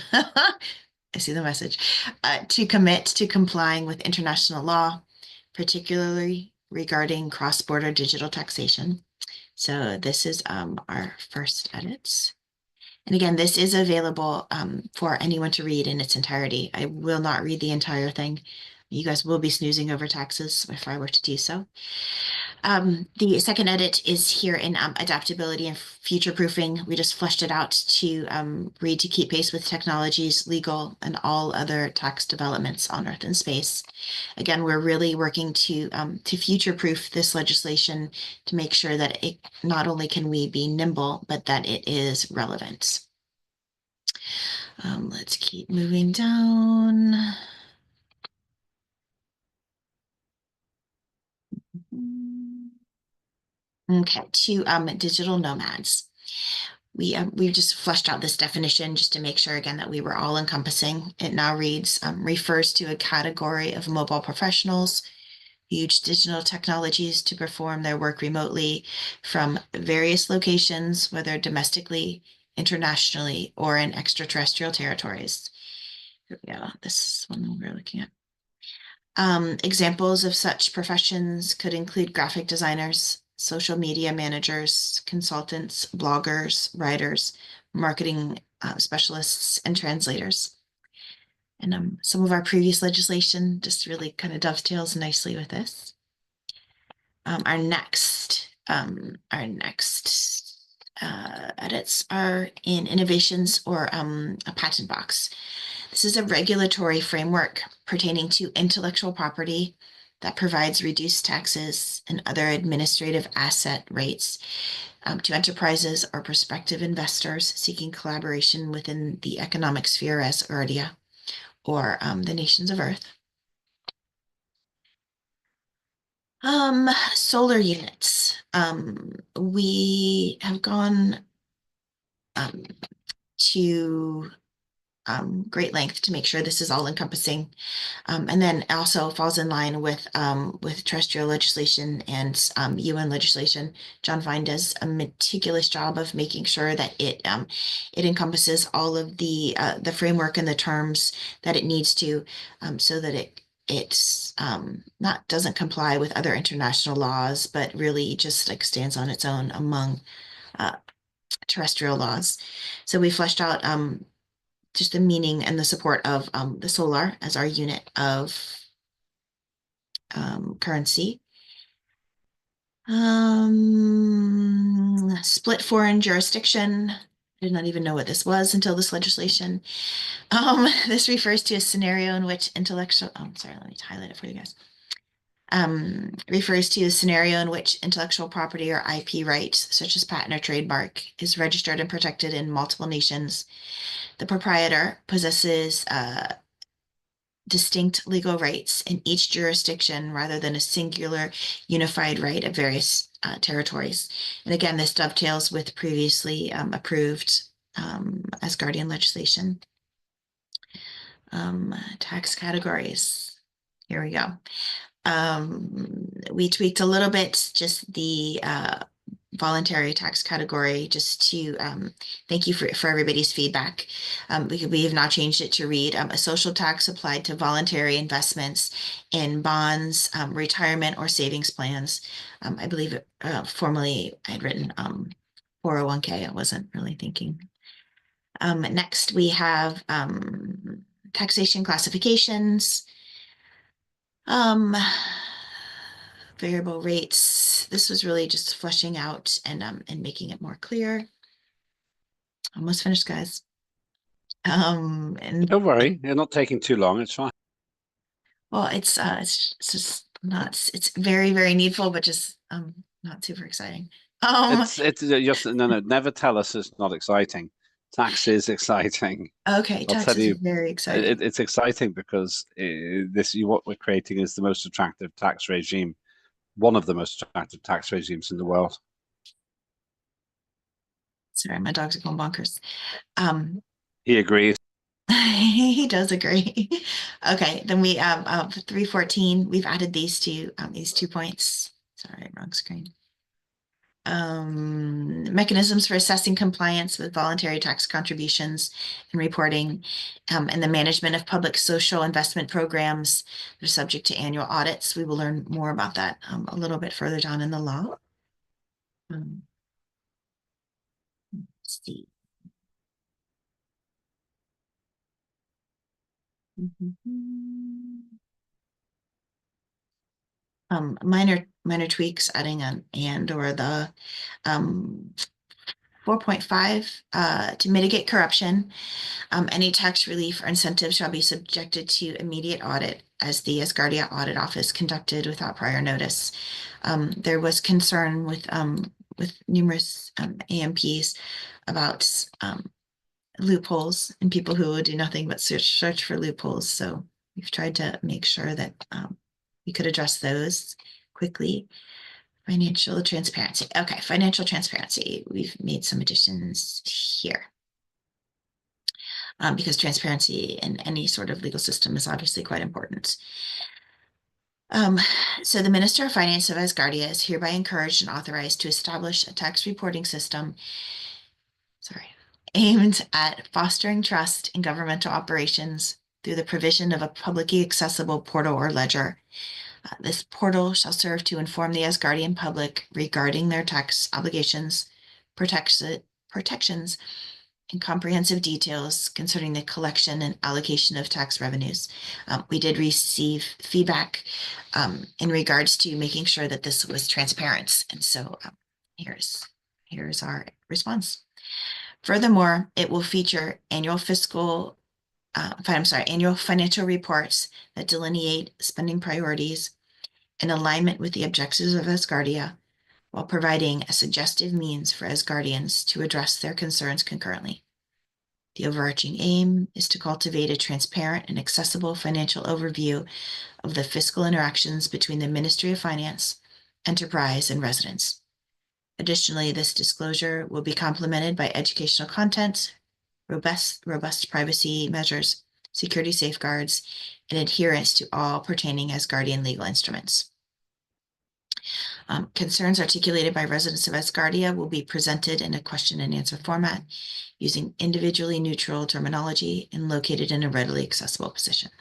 I see the message, to commit to complying with international law, particularly regarding cross-border digital taxation. So this is our first edits. And again, this is available for anyone to read in its entirety. I will not read the entire thing. You guys will be snoozing over taxes if I were to do so. The second edit is here in adaptability and future proofing. We just fleshed it out to read to keep pace with technologies, legal, and all other tax developments on Earth and space. Again, we're really working to future proof this legislation to make sure that it not only can we be nimble, but that it is relevant. Let's keep moving down. Okay, to digital nomads. We've just fleshed out this definition just to make sure again that we were all encompassing. It now reads, refers to a category of mobile professionals who use digital technologies to perform their work remotely from various locations, whether domestically, internationally, or in extraterrestrial territories. Here we go. This is one we're looking at. Examples of such professions could include graphic designers, social media managers, consultants, bloggers, writers, marketing specialists, and translators. And some of our previous legislation just really kind of dovetails nicely with this. Our next edits are in innovations or a patent box. This is a regulatory framework pertaining to intellectual property that provides reduced taxes and other administrative asset rates to enterprises or prospective investors seeking collaboration within the economic sphere as Asgardia or the nations of Earth. Solar units. We have gone to great length to make sure this is all encompassing. And then also falls in line with terrestrial legislation and UN legislation. John Fine does a meticulous job of making sure that it encompasses all of the framework and the terms that it needs to, so that it doesn't comply with other international laws, but really just like stands on its own among terrestrial laws. So we fleshed out just the meaning and the support of the solar as our unit of currency. Split foreign jurisdiction. I did not even know what this was until this legislation. This refers to a scenario in which intellectual, sorry, let me highlight it for you guys. Refers to a scenario in which intellectual property or IP rights, such as patent or trademark, is registered and protected in multiple nations. The proprietor possesses distinct legal rights in each jurisdiction rather than a singular unified right of various territories. And again, this dovetails with previously approved Asgardian legislation. Tax categories. Here we go. We tweaked a little bit just the voluntary tax category just to thank you for everybody's feedback. We have now changed it to read a social tax applied to voluntary investments in bonds, retirement or savings plans. I believe formerly I had written 401k. I wasn't really thinking. Next, we have taxation classifications. Variable rates. This was really just fleshing out and making it more clear. Almost finished, guys. And Don't worry, you're not taking too long. It's fine. well, it's just not. It's very, very needful, but just not super exciting. It's just no. Never tell us it's not exciting. Tax is exciting. Okay, I'll tax tell is you, very exciting. it's exciting because what we're creating is the most attractive tax regime, one of the most attractive tax regimes in the world. Sorry, my dogs are going bonkers. He agrees. He does agree. Okay, then we 314. We've added these two points. Sorry, wrong screen. Mechanisms for assessing compliance with voluntary tax contributions and reporting, and the management of public social investment programs that are subject to annual audits. We will learn more about that a little bit further down in the law. Let's see. Minor tweaks, adding an and or the 4.5 to mitigate corruption. Any tax relief or incentive shall be subjected to immediate audit as the Asgardia Audit Office conducted without prior notice. There was concern with numerous AMPs about loopholes and people who would do nothing but search for loopholes. So we've tried to make sure that we could address those quickly. Financial transparency. Okay, financial transparency. We've made some additions here. Because transparency in any sort of legal system is obviously quite important. So the Minister of Finance of Asgardia is hereby encouraged and authorized to establish a tax reporting system, aimed at fostering trust in governmental operations through the provision of a publicly accessible portal or ledger. This portal shall serve to inform the Asgardian public regarding their tax obligations, protections, and comprehensive details concerning the collection and allocation of tax revenues. We did receive feedback in regards to making sure that this was transparent. And so here's our response. Furthermore, it will feature annual financial reports that delineate spending priorities in alignment with the objectives of Asgardia, while providing a suggestive means for Asgardians to address their concerns concurrently. The overarching aim is to cultivate a transparent and accessible financial overview of the fiscal interactions between the Ministry of Finance, enterprise, and residents. Additionally, this disclosure will be complemented by educational content, robust privacy measures, security safeguards, and adherence to all pertaining Asgardian legal instruments. Concerns articulated by residents of Asgardia will be presented in a question and answer format using individually neutral terminology and located in a readily accessible position.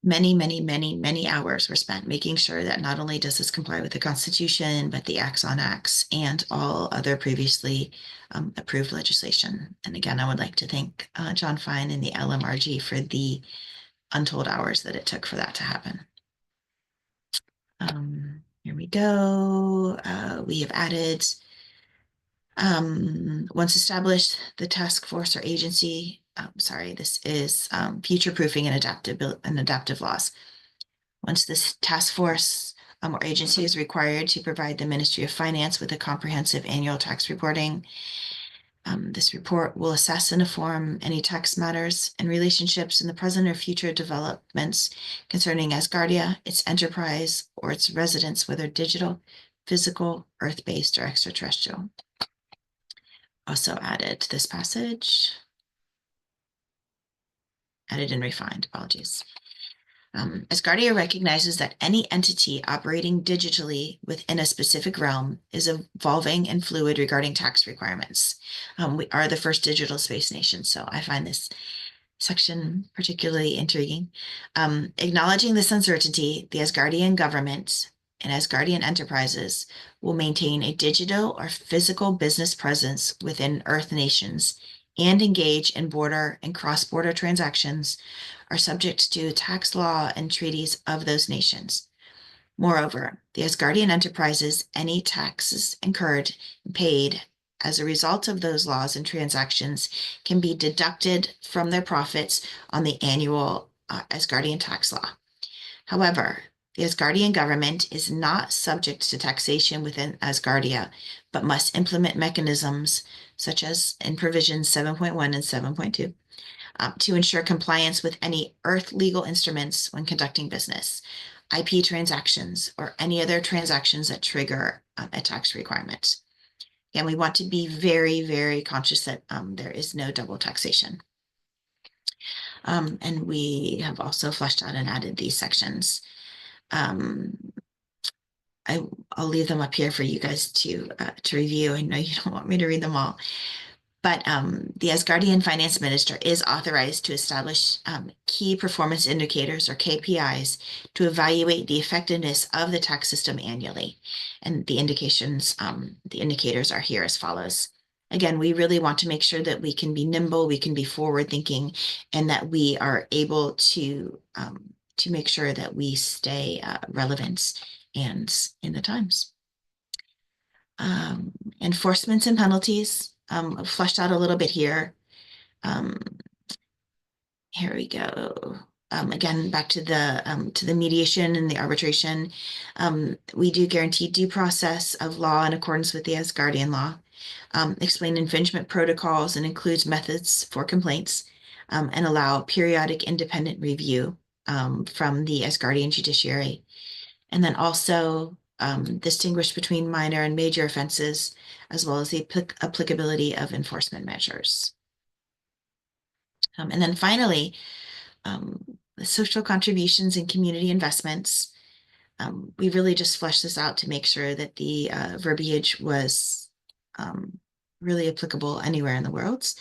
Many hours were spent making sure that not only does this comply with the Constitution, but the acts on acts and all other previously approved legislation. And again, I would like to thank John Fine and the LMRG for the untold hours that it took for that to happen. Here we go. We have added, once established, the task force or agency, this is future-proofing and adaptive laws. Once this task force or agency is required to provide the Ministry of Finance with a comprehensive annual tax reporting, This report will assess and inform any tax matters and relationships in the present or future developments concerning Asgardia, its enterprise, or its residents, whether digital, physical, earth-based, or extraterrestrial. Also added this passage. Added and refined, apologies. Asgardia recognizes that any entity operating digitally within a specific realm is evolving and fluid regarding tax requirements. We are the first digital space nation, so I find this section particularly intriguing. Acknowledging this uncertainty, the Asgardian government and Asgardian enterprises will maintain a digital or physical business presence within Earth nations and engage in border and cross-border transactions are subject to tax law and treaties of those nations. Moreover, the Asgardian enterprises, any taxes incurred and paid as a result of those laws and transactions can be deducted from their profits on the annual Asgardian tax law. However, the Asgardian government is not subject to taxation within Asgardia, but must implement mechanisms such as in provisions 7.1 and 7.2 to ensure compliance with any Earth legal instruments when conducting business, IP transactions, or any other transactions that trigger a tax requirement. And we want to be very, very conscious that there is no double taxation. And we have also fleshed out and added these sections. I'll leave them up here for you guys to review. I know you don't want me to read them all. But the Asgardian finance minister is authorized to establish key performance indicators or KPIs to evaluate the effectiveness of the tax system annually. And the indicators are here as follows. Again, we really want to make sure that we can be nimble, we can be forward thinking, and that we are able to make sure that we stay relevant and in the times. Enforcements and penalties. Fleshed out a little bit here. Here we go. Again, back to the mediation and the arbitration. We do guarantee due process of law in accordance with the Asgardian law. Explain infringement protocols and includes methods for complaints, and allow periodic independent review from the Asgardian judiciary. And then also distinguish between minor and major offenses, as well as the applicability of enforcement measures. And then finally, the social contributions and community investments. We really just fleshed this out to make sure that the verbiage was really applicable anywhere in the world.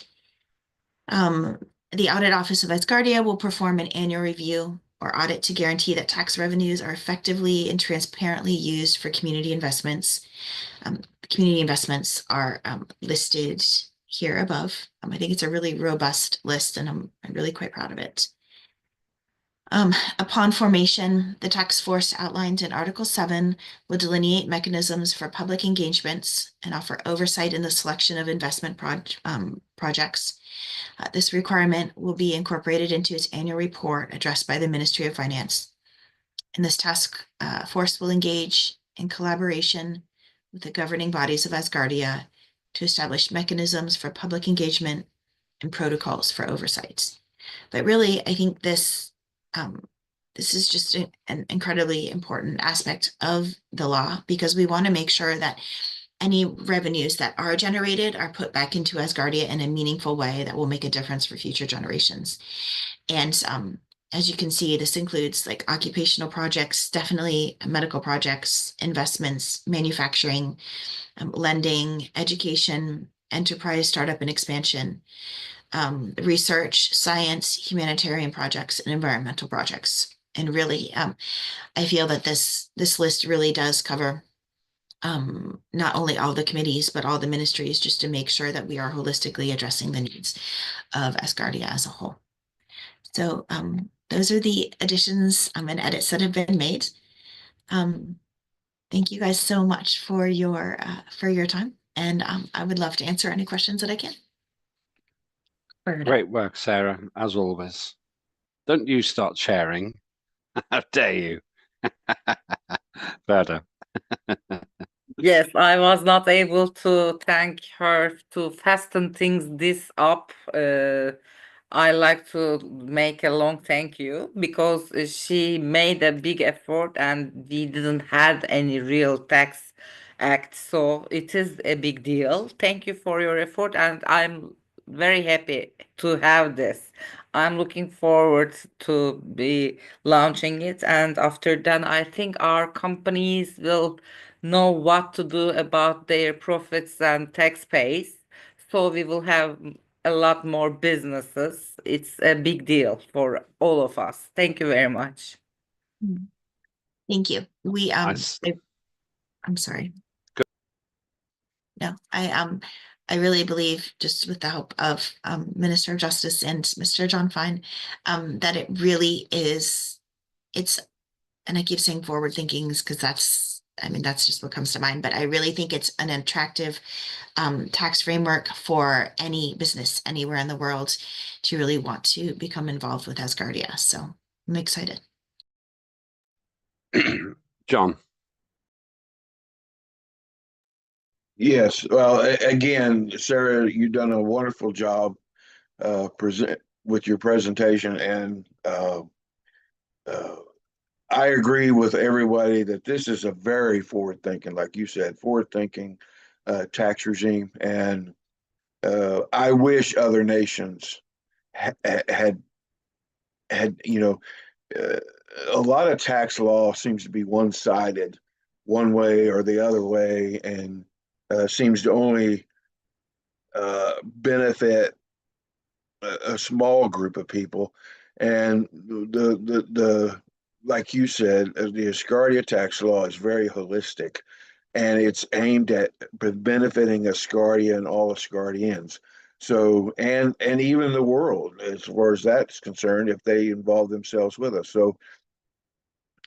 The Audit Office of Asgardia will perform an annual review or audit to guarantee that tax revenues are effectively and transparently used for community investments. Community investments are listed here above. I think it's a really robust list, and I'm really quite proud of it. Upon formation, the task force outlined in Article 7 will delineate mechanisms for public engagements and offer oversight in the selection of investment projects. This requirement will be incorporated into its annual report addressed by the Ministry of Finance. And this task force will engage in collaboration with the governing bodies of Asgardia to establish mechanisms for public engagement and protocols for oversight. But really, I think this is just an incredibly important aspect of the law, because we want to make sure that any revenues that are generated are put back into Asgardia in a meaningful way that will make a difference for future generations. And as you can see, this includes like occupational projects, definitely medical projects, investments, manufacturing, lending, education, enterprise, startup, and expansion, research, science, humanitarian projects, and environmental projects. And really, I feel that this list really does cover not only all the committees, but all the ministries, just to make sure that we are holistically addressing the needs of Asgardia as a whole. So those are the additions and edits that have been made. Thank you guys so much for your time, and I would love to answer any questions that I can. Great work, Sarah, as always. Don't you start sharing. How dare you? Further. Yes, I was not able to thank her to fasten things this up. I like to make a long thank you because she made a big effort and we didn't had any real tax act, so it is a big deal. Thank you for your effort, and I'm very happy to have this. I'm looking forward to be launching it, and after that, I think our companies will know what to do about their profits and tax pays. So we will have a lot more businesses. It's a big deal for all of us. Thank you very much. Thank you. Nice. I'm sorry. No, I really believe, just with the help of Minister of Justice and Mr. John Fine, that it really is. It's, and I keep saying forward thinking because that's just what comes to mind. But I really think it's an attractive tax framework for any business anywhere in the world to really want to become involved with Asgardia. So I'm excited. John. Yes. Well, again, Sarah, you've done a wonderful job present with your presentation, and I agree with everybody that this is a very forward-thinking, like you said, forward-thinking tax regime, and I wish other nations had uh, a lot of tax law seems to be one-sided, one way or the other way, and seems to only benefit a small group of people. And the like you said, the Asgardia tax law is very holistic, and it's aimed at benefiting Asgardia and all Asgardians. So, and even the world, as far as that's concerned, if they involve themselves with us. So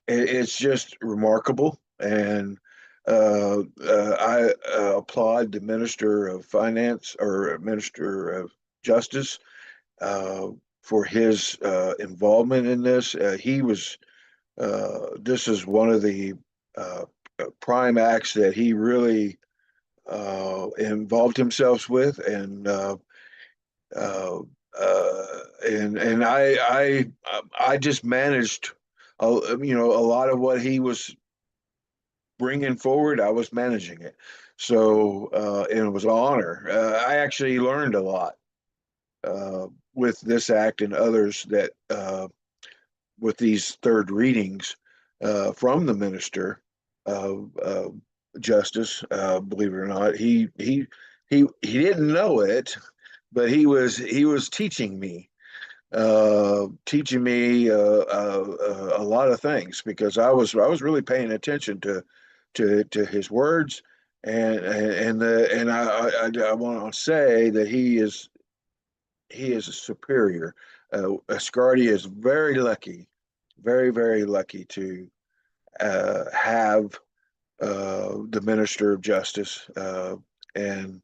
it's just remarkable, and I applaud the Minister of Finance or Minister of Justice for his involvement in this. This is one of the prime acts that he really involved himself with, uh, and I just managed, a lot of what he was bringing forward. I was managing it, so and it was an honor. I actually learned a lot with this act and others that with these third readings from the minister of justice. Believe it or not, he didn't know it, but he was teaching me a lot of things, because I was really paying attention to his words, and I want to say that he is a superior. Asgardia is very lucky, very, very lucky to have the Minister of Justice, and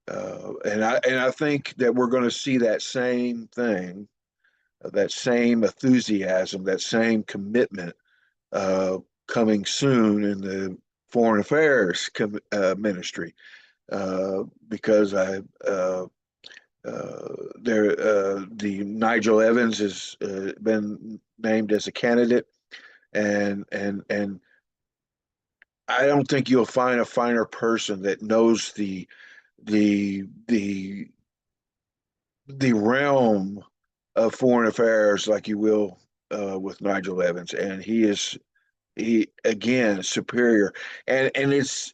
I think that we're going to see that same thing, that same enthusiasm, that same commitment coming soon in the Foreign Affairs Ministry, because the Nigel Evans has been named as a candidate, and I don't think you'll find a finer person that knows the the the realm of foreign affairs like you will with Nigel Evans, and he again superior, and it's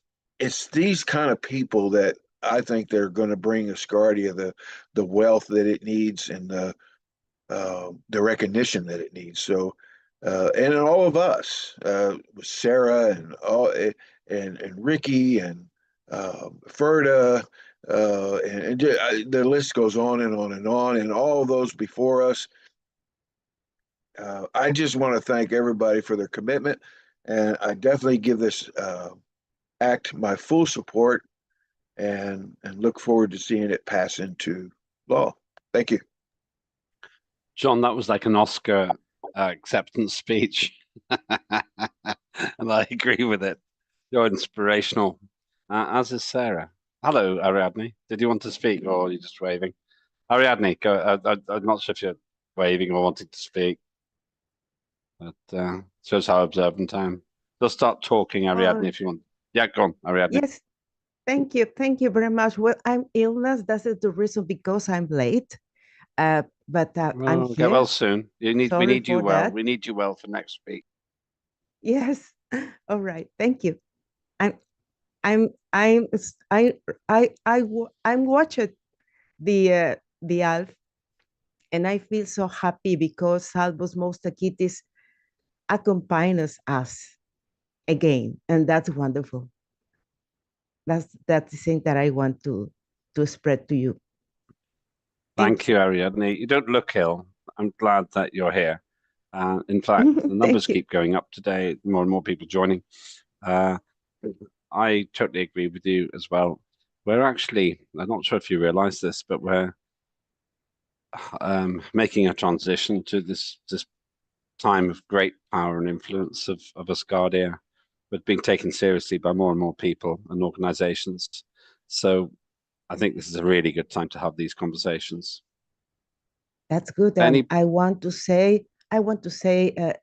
these kind of people that I think they're going to bring Asgardia the wealth that it needs, and the recognition that it needs. So, and in all of us, with Sarah and and Ricky and Ferda, the list goes on and on and on, and all those before us. I just want to thank everybody for their commitment, and I definitely give this act my full support, and look forward to seeing it pass into law. Thank you. John, that was like an Oscar acceptance speech, and I agree with it. You're inspirational, as is Sarah. Hello, Ariadne. Did you want to speak, or are you just waving? Ariadne, go. I'm not sure if you're waving or wanting to speak, but shows how observant I am. Just start talking, Ariadne, if you want. Yeah, go on, Ariadne. Yes, thank you. Thank you very much. Well, I'm illness. That's the reason because I'm late. But I'm Well, get here. well soon. We need you for well. that. We need you well for next week. Yes. All right. Thank you. I'm I'm watching the Alf, and I feel so happy because Salvos Mostakitis accompanies us again, and that's wonderful. That's the thing that I want to spread to you. Thank you, Ariadne. You don't look ill. I'm glad that you're here. In fact, the numbers keep going up today, more and more people joining. I totally agree with you as well. We're actually, I'm not sure if you realize this, but we're making a transition to this time of great power and influence of Asgardia, but being taken seriously by more and more people and organizations. So I think this is a really good time to have these conversations. That's good. And I want to say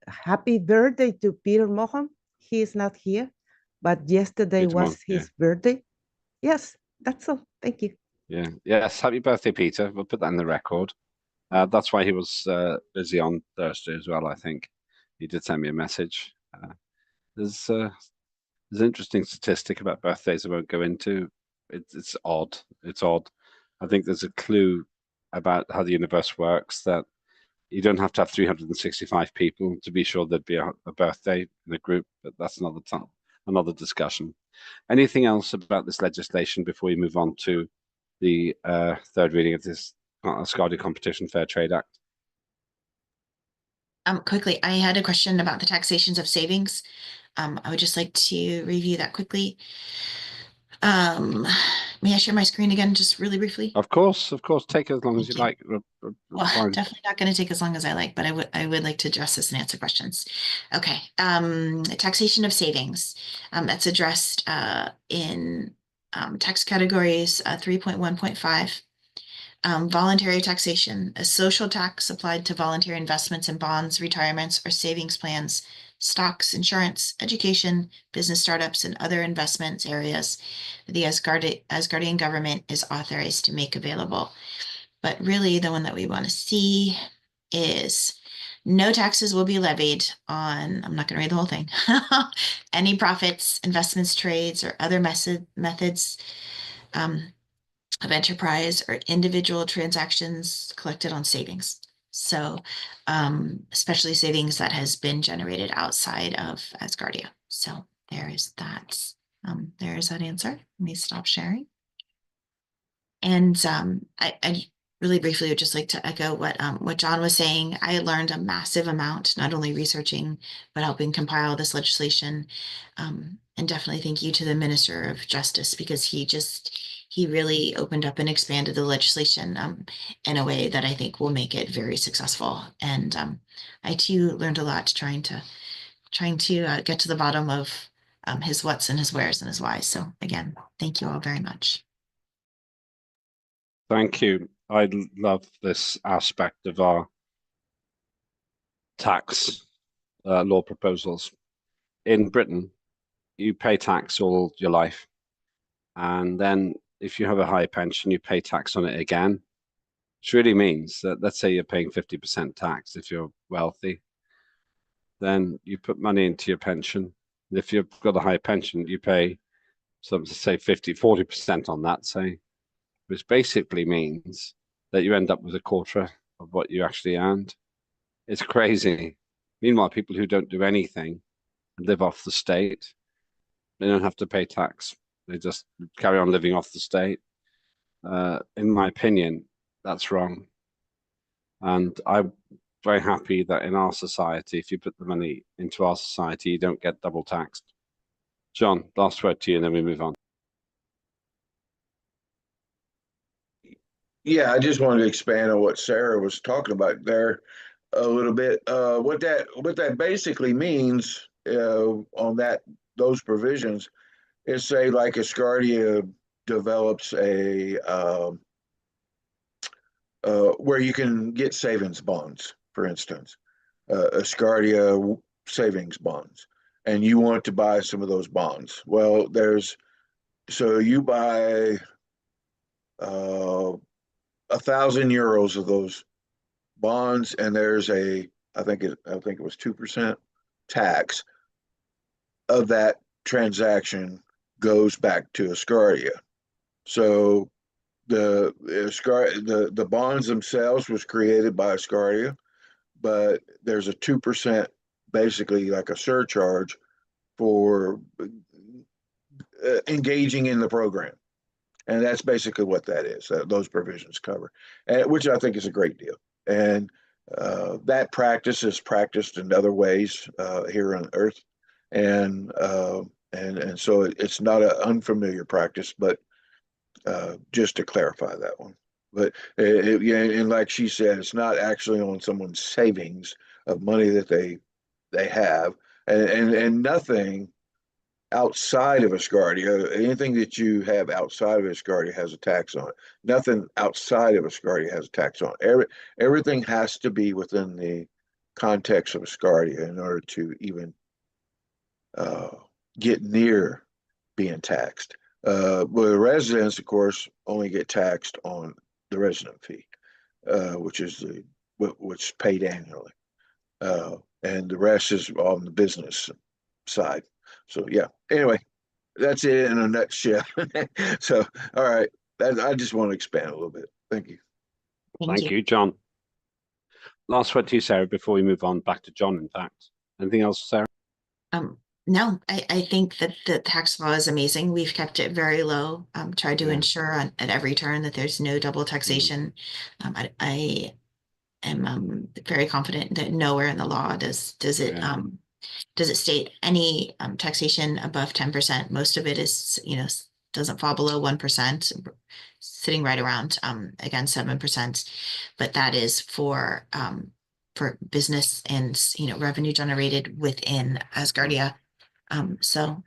happy birthday to Peter Mohan. He is not here, but yesterday Peter was Mohan, his birthday. Yes, that's all. Thank you. Yeah. Yes. Happy birthday, Peter. We'll put that in the record. That's why he was busy on Thursday as well, I think. He did send me a message. There's an interesting statistic about birthdays I won't go into. It's odd. It's odd. I think there's a clue about how the universe works that you don't have to have 365 people to be sure there'd be a birthday in a group, but that's another discussion. Anything else about this legislation before we move on to the third reading of this Asgardia Competition Fair Trade Act? Quickly, I had a question about the taxations of savings. I would just like to review that quickly. May I share my screen again, just really briefly? Of course. Take as long as you like. Well, definitely not going to take as long as I like, but I would like to address this and answer questions. Okay. Taxation of savings. That's addressed in tax categories 3.1.5. Voluntary taxation, a social tax applied to voluntary investments in bonds, retirements, or savings plans, stocks, insurance, education, business startups, and other investments areas the Asgardian government is authorized to make available. But really, the one that we want to see is no taxes will be levied on, I'm not going to read the whole thing, any profits, investments, trades, or other methods of enterprise or individual transactions collected on savings. So especially savings that has been generated outside of Asgardia. So there is that. There is that answer. Let me stop sharing. And I really briefly would just like to echo what John was saying. I learned a massive amount, not only researching, but helping compile this legislation. And definitely thank you to the Minister of Justice, because he really opened up and expanded the legislation in a way that I think will make it very successful. And I too learned a lot trying to get to the bottom of his whats and his wheres and his whys. So again, thank you all very much. Thank you. I love this aspect of our tax law proposals. In Britain, you pay tax all your life. And then if you have a high pension, you pay tax on it again, which really means that, let's say you're paying 50% tax if you're wealthy, then you put money into your pension. And if you've got a high pension, you pay something to say 40% on that, say, which basically means that you end up with a quarter of what you actually earned. It's crazy. Meanwhile, people who don't do anything and live off the state, they don't have to pay tax. They just carry on living off the state. In my opinion, that's wrong. And I'm very happy that in our society, if you put the money into our society, you don't get double taxed. John, last word to you, and then we move on. Yeah, I just wanted to expand on what Sarah was talking about there a little bit. What that basically means on that those provisions is, say, like Asgardia develops a where you can get savings bonds, for instance, Asgardia savings bonds, and you want to buy some of those bonds. Well, so you buy 1,000 euros of those bonds, and there's I think it was 2% tax of that transaction goes back to Asgardia. So the bonds themselves was created by Asgardia, but there's a 2%, basically like a surcharge for engaging in the program. And that's basically what that is, those provisions cover, which I think is a great deal. And that practice is practiced in other ways here on Earth. And so it's not an unfamiliar practice, but just to clarify that one. But yeah, and like she said, it's not actually on someone's savings of money that they have, and nothing outside of Asgardia, anything that you have outside of Asgardia has a tax on it. Nothing outside of Asgardia has a tax on it. Everything has to be within the context of Asgardia in order to even get near being taxed. Well, the residents, of course, only get taxed on the resident fee, which is paid annually, and the rest is on the business side. So yeah. Anyway, that's it in a nutshell. So all right, I just want to expand a little bit. Thank you. Thank you, John. Last word to you, Sarah, before we move on back to John. In fact, anything else, Sarah? No, I think that the tax law is amazing. We've kept it very low, tried to ensure at every turn that there's no double taxation. I am very confident that nowhere in the law does it state any taxation above 10%. Most of it is, doesn't fall below 1%, sitting right around again 7%. But that is for business and revenue generated within Asgardia. So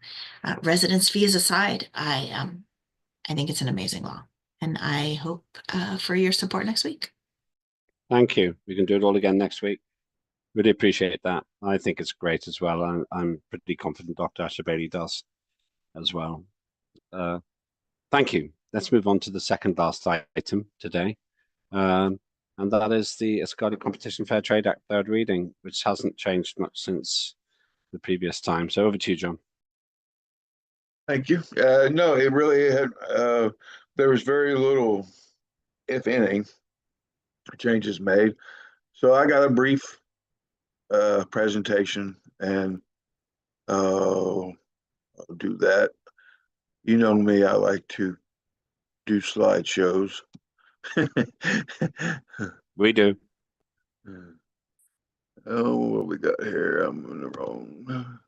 residence fees aside, I think it's an amazing law, and I hope for your support next week. Thank you. We can do it all again next week. Really appreciate that. I think it's great as well. I'm pretty confident Dr. Asher Bailey does as well. Thank you. Let's move on to the second last item today. And that is the Asgardia Competition Fair Trade Act third reading, which hasn't changed much since the previous time. So over to you, John. Thank you. No, it really had, there was very little, if any, changes made. So I got a brief presentation, and I'll do that. You know me, I like to do slideshows. We do. Oh, what we got here? I'm in the wrong.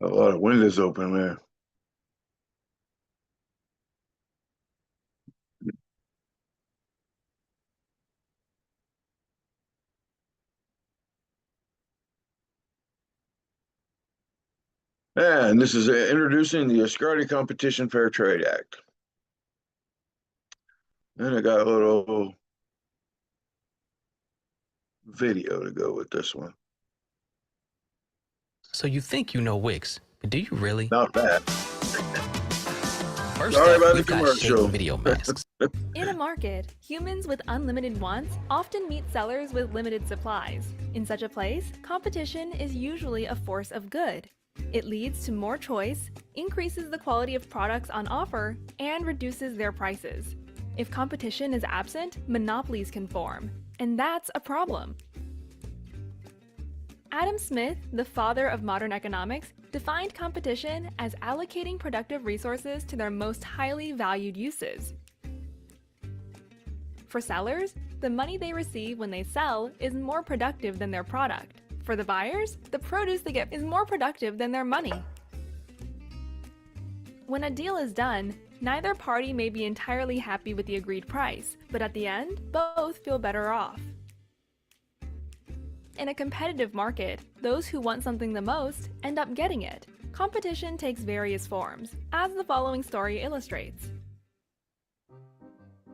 A lot of windows open there. And this is introducing the Asgardia Competition Fair Trade Act. And I got a little video to go with this one. So you think you know Wix, but do you really? Not bad. First Sorry up, about the we've got commercial. Shake video masks. In a market, humans with unlimited wants often meet sellers with limited supplies. In such a place, competition is usually a force of good. It leads to more choice, increases the quality of products on offer, and reduces their prices. If competition is absent, monopolies can form, and that's a problem. Adam Smith, the father of modern economics, defined competition as allocating productive resources to their most highly valued uses. For sellers, the money they receive when they sell is more productive than their product. For the buyers, the produce they get is more productive than their money. When a deal is done, Neither party may be entirely happy with the agreed price, but at the end, both feel better off. In a competitive market, those who want something the most end up getting it. Competition takes various forms, as the following story illustrates.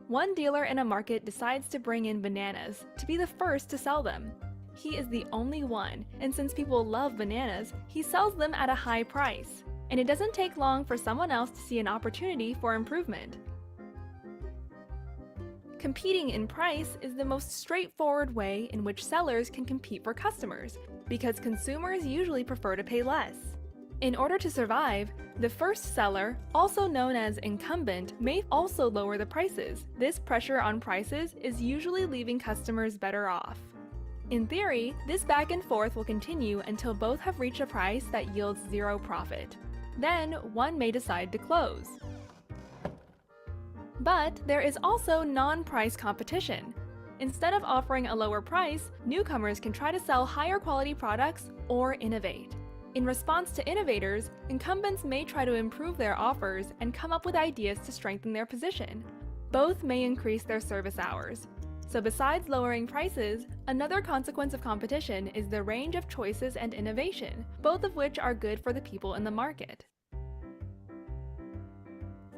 One dealer in a market decides to bring in bananas to be the first to sell them. He is the only one, and since people love bananas, he sells them at a high price. And it doesn't take long for someone else to see an opportunity for improvement. Competing in price is the most straightforward way in which sellers can compete for customers, because consumers usually prefer to pay less. In order to survive, the first seller, also known as incumbent, may also lower the prices. This pressure on prices is usually leaving customers better off. In theory, this back and forth will continue until both have reached a price that yields zero profit. Then, one may decide to close. But there is also non-price competition. Instead of offering a lower price, newcomers can try to sell higher quality products or innovate. In response to innovators, incumbents may try to improve their offers and come up with ideas to strengthen their position. Both may increase their service hours. So besides lowering prices, another consequence of competition is the range of choices and innovation, both of which are good for the people in the market.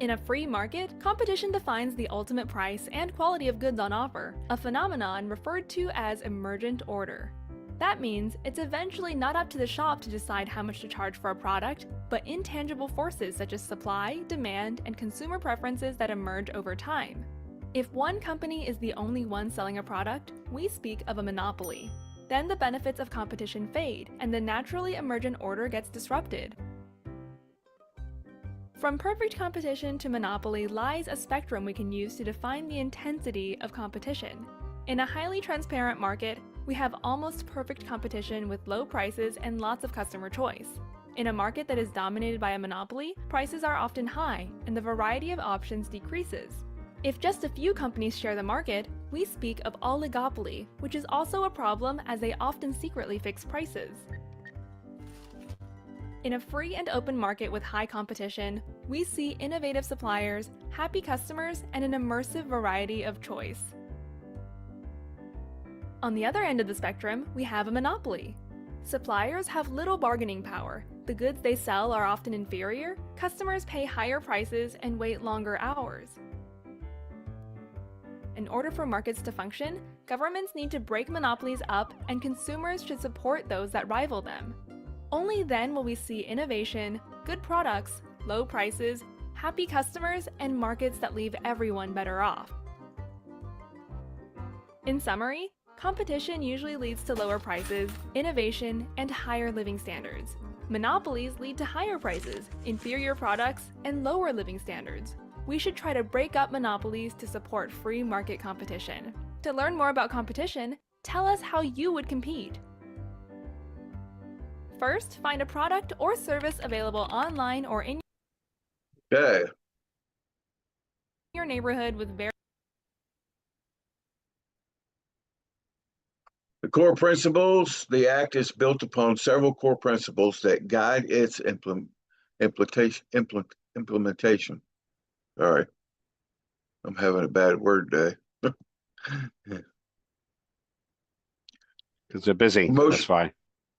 In a free market, competition defines the ultimate price and quality of goods on offer, a phenomenon referred to as emergent order. That means it's eventually not up to the shop to decide how much to charge for a product, but intangible forces such as supply, demand, and consumer preferences that emerge over time. If one company is the only one selling a product, we speak of a monopoly. Then the benefits of competition fade, and the naturally emergent order gets disrupted. From perfect competition to monopoly lies a spectrum we can use to define the intensity of competition. In a highly transparent market, we have almost perfect competition with low prices and lots of customer choice. In a market that is dominated by a monopoly, prices are often high, and the variety of options decreases. If just a few companies share the market, we speak of oligopoly, which is also a problem as they often secretly fix prices. In a free and open market with high competition, we see innovative suppliers, happy customers, and an immersive variety of choice. On the other end of the spectrum, we have a monopoly. Suppliers have little bargaining power. The goods they sell are often inferior, customers pay higher prices and wait longer hours. In order for markets to function, governments need to break monopolies up, and consumers should support those that rival them. Only then will we see innovation, good products, low prices, happy customers, and markets that leave everyone better off. In summary, competition usually leads to lower prices, innovation, and higher living standards. Monopolies lead to higher prices, inferior products, and lower living standards. We should try to break up monopolies to support free market competition. To learn more about competition, tell us how you would compete. First, find a product or service available online or in your neighborhood with various. The core principles. The Act is built upon several core principles that guide its implementation. Sorry, I'm having a bad word day. Because they're busy, that's why.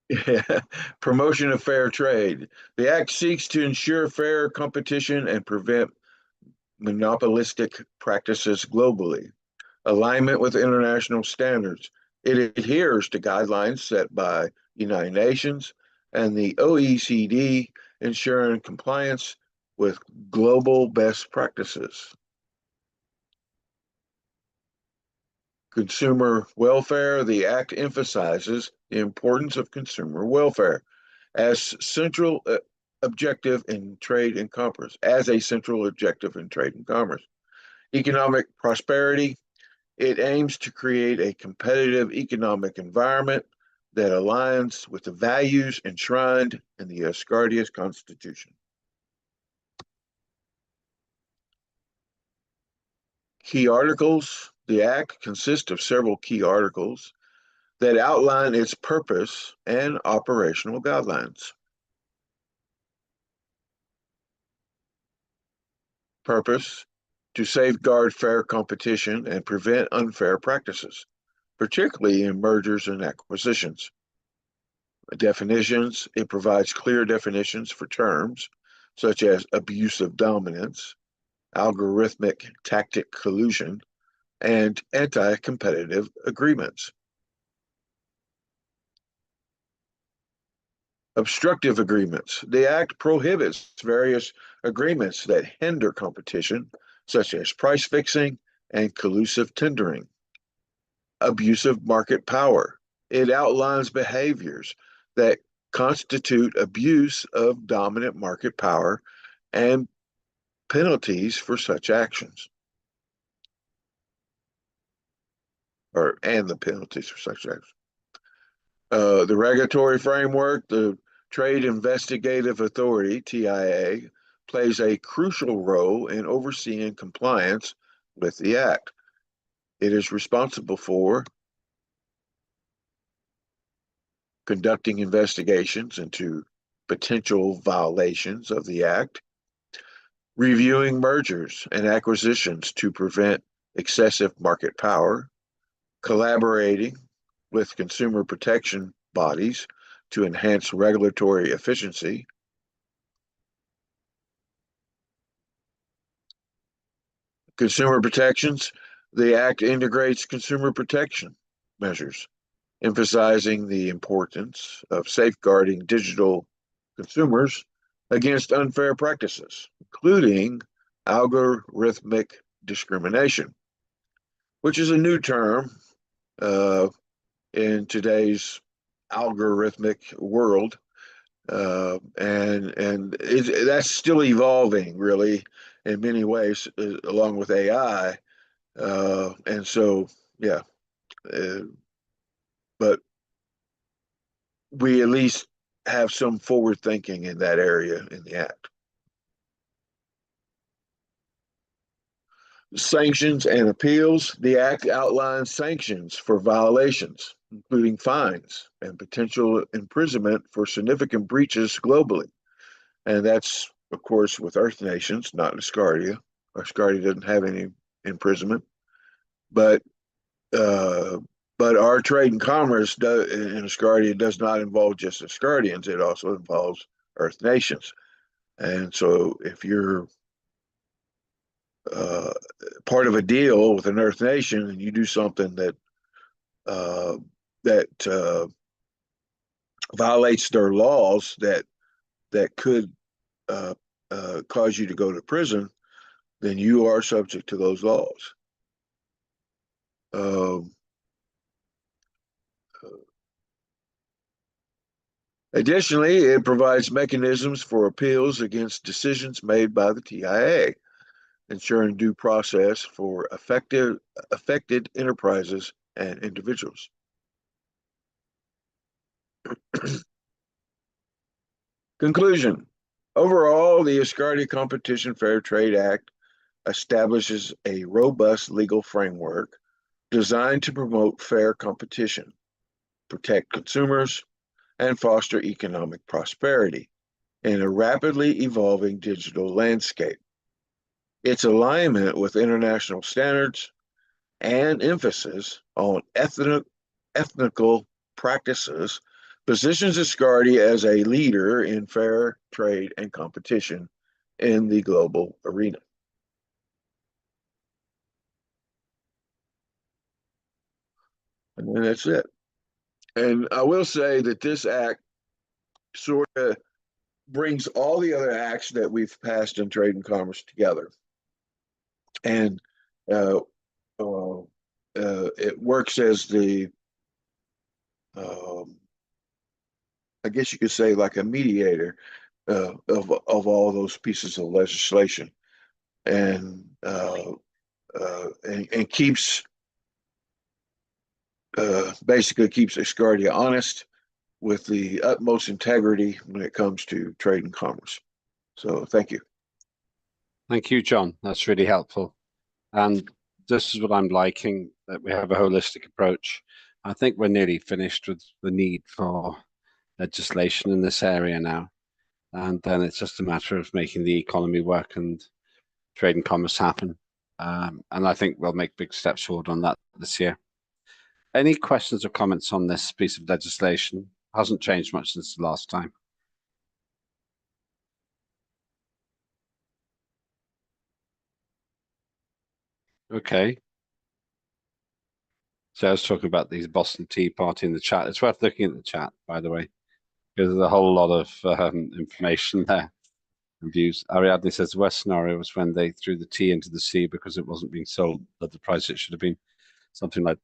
Yeah. Promotion of fair trade. The Act seeks to ensure fair competition and prevent monopolistic practices globally. Alignment with international standards. It adheres to guidelines set by United Nations and the OECD, ensuring compliance with global best practices. Consumer welfare. The Act emphasizes the importance of consumer welfare as central objective in trade and commerce, Economic prosperity. It aims to create a competitive economic environment that aligns with the values enshrined in the Asgardia Constitution. Key articles. The Act consists of several key articles that outline its purpose and operational guidelines. purpose to safeguard fair competition and prevent unfair practices, particularly in mergers and acquisitions. Definitions, it provides clear definitions for terms such as abuse of dominance, algorithmic tactic collusion, and anti-competitive agreements. Obstructive agreements. The Act prohibits various agreements that hinder competition, such as price fixing and collusive tendering. Abusive market power. It outlines behaviors that constitute abuse of dominant market power and penalties for such actions. And the penalties for such actions. The regulatory framework, the Trade Investigative Authority, TIA, plays a crucial role in overseeing compliance with the Act. It is responsible for conducting investigations into potential violations of the Act, reviewing mergers and acquisitions to prevent excessive market power, collaborating with consumer protection bodies to enhance regulatory efficiency, consumer protections. The Act integrates consumer protection measures, emphasizing the importance of safeguarding digital consumers against unfair practices, including algorithmic discrimination, which is a new term in today's algorithmic world, and that's still evolving, really, in many ways, along with AI, and so yeah, but we at least have some forward thinking in that area in the Act. Sanctions and appeals. The Act outlines sanctions for violations, including fines and potential imprisonment for significant breaches globally. And that's, of course, with Earth nations, not Asgardia. Asgardia doesn't have any imprisonment, but our trade and commerce in Asgardia does not involve just Asgardians. It also involves Earth nations. And so if you're part of a deal with an Earth nation and you do something that violates their laws that could cause you to go to prison, then you are subject to those laws. Additionally, it provides mechanisms for appeals against decisions made by the TIA, ensuring due process for affected enterprises and individuals. Conclusion. Overall, the Asgardia Competition Fair Trade Act establishes a robust legal framework designed to promote fair competition, protect consumers, and foster economic prosperity in a rapidly evolving digital landscape. Its alignment with international standards and emphasis on ethical practices positions Asgardia as a leader in fair trade and competition in the global arena. And then that's it. And I will say that this act sort of brings all the other acts that we've passed in trade and commerce together. And it works as the, I guess you could say, like a mediator of all those pieces of legislation, and keeps basically keeps Asgardia honest with the utmost integrity when it comes to trade and commerce. So thank you. Thank you, John. That's really helpful. And this is what I'm liking, that we have a holistic approach. I think we're nearly finished with the need for legislation in this area now. And then it's just a matter of making the economy work and trade and commerce happen. And I think we'll make big steps forward on that this year. Any questions or comments on this piece of legislation? Hasn't changed much since the last time. Okay. So I was talking about these Boston Tea Party in the chat. It's worth looking at the chat, by the way, because there's a whole lot of information there and views. Ariadne says the worst scenario was when they threw the tea into the sea because it wasn't being sold at the price it should have been, something like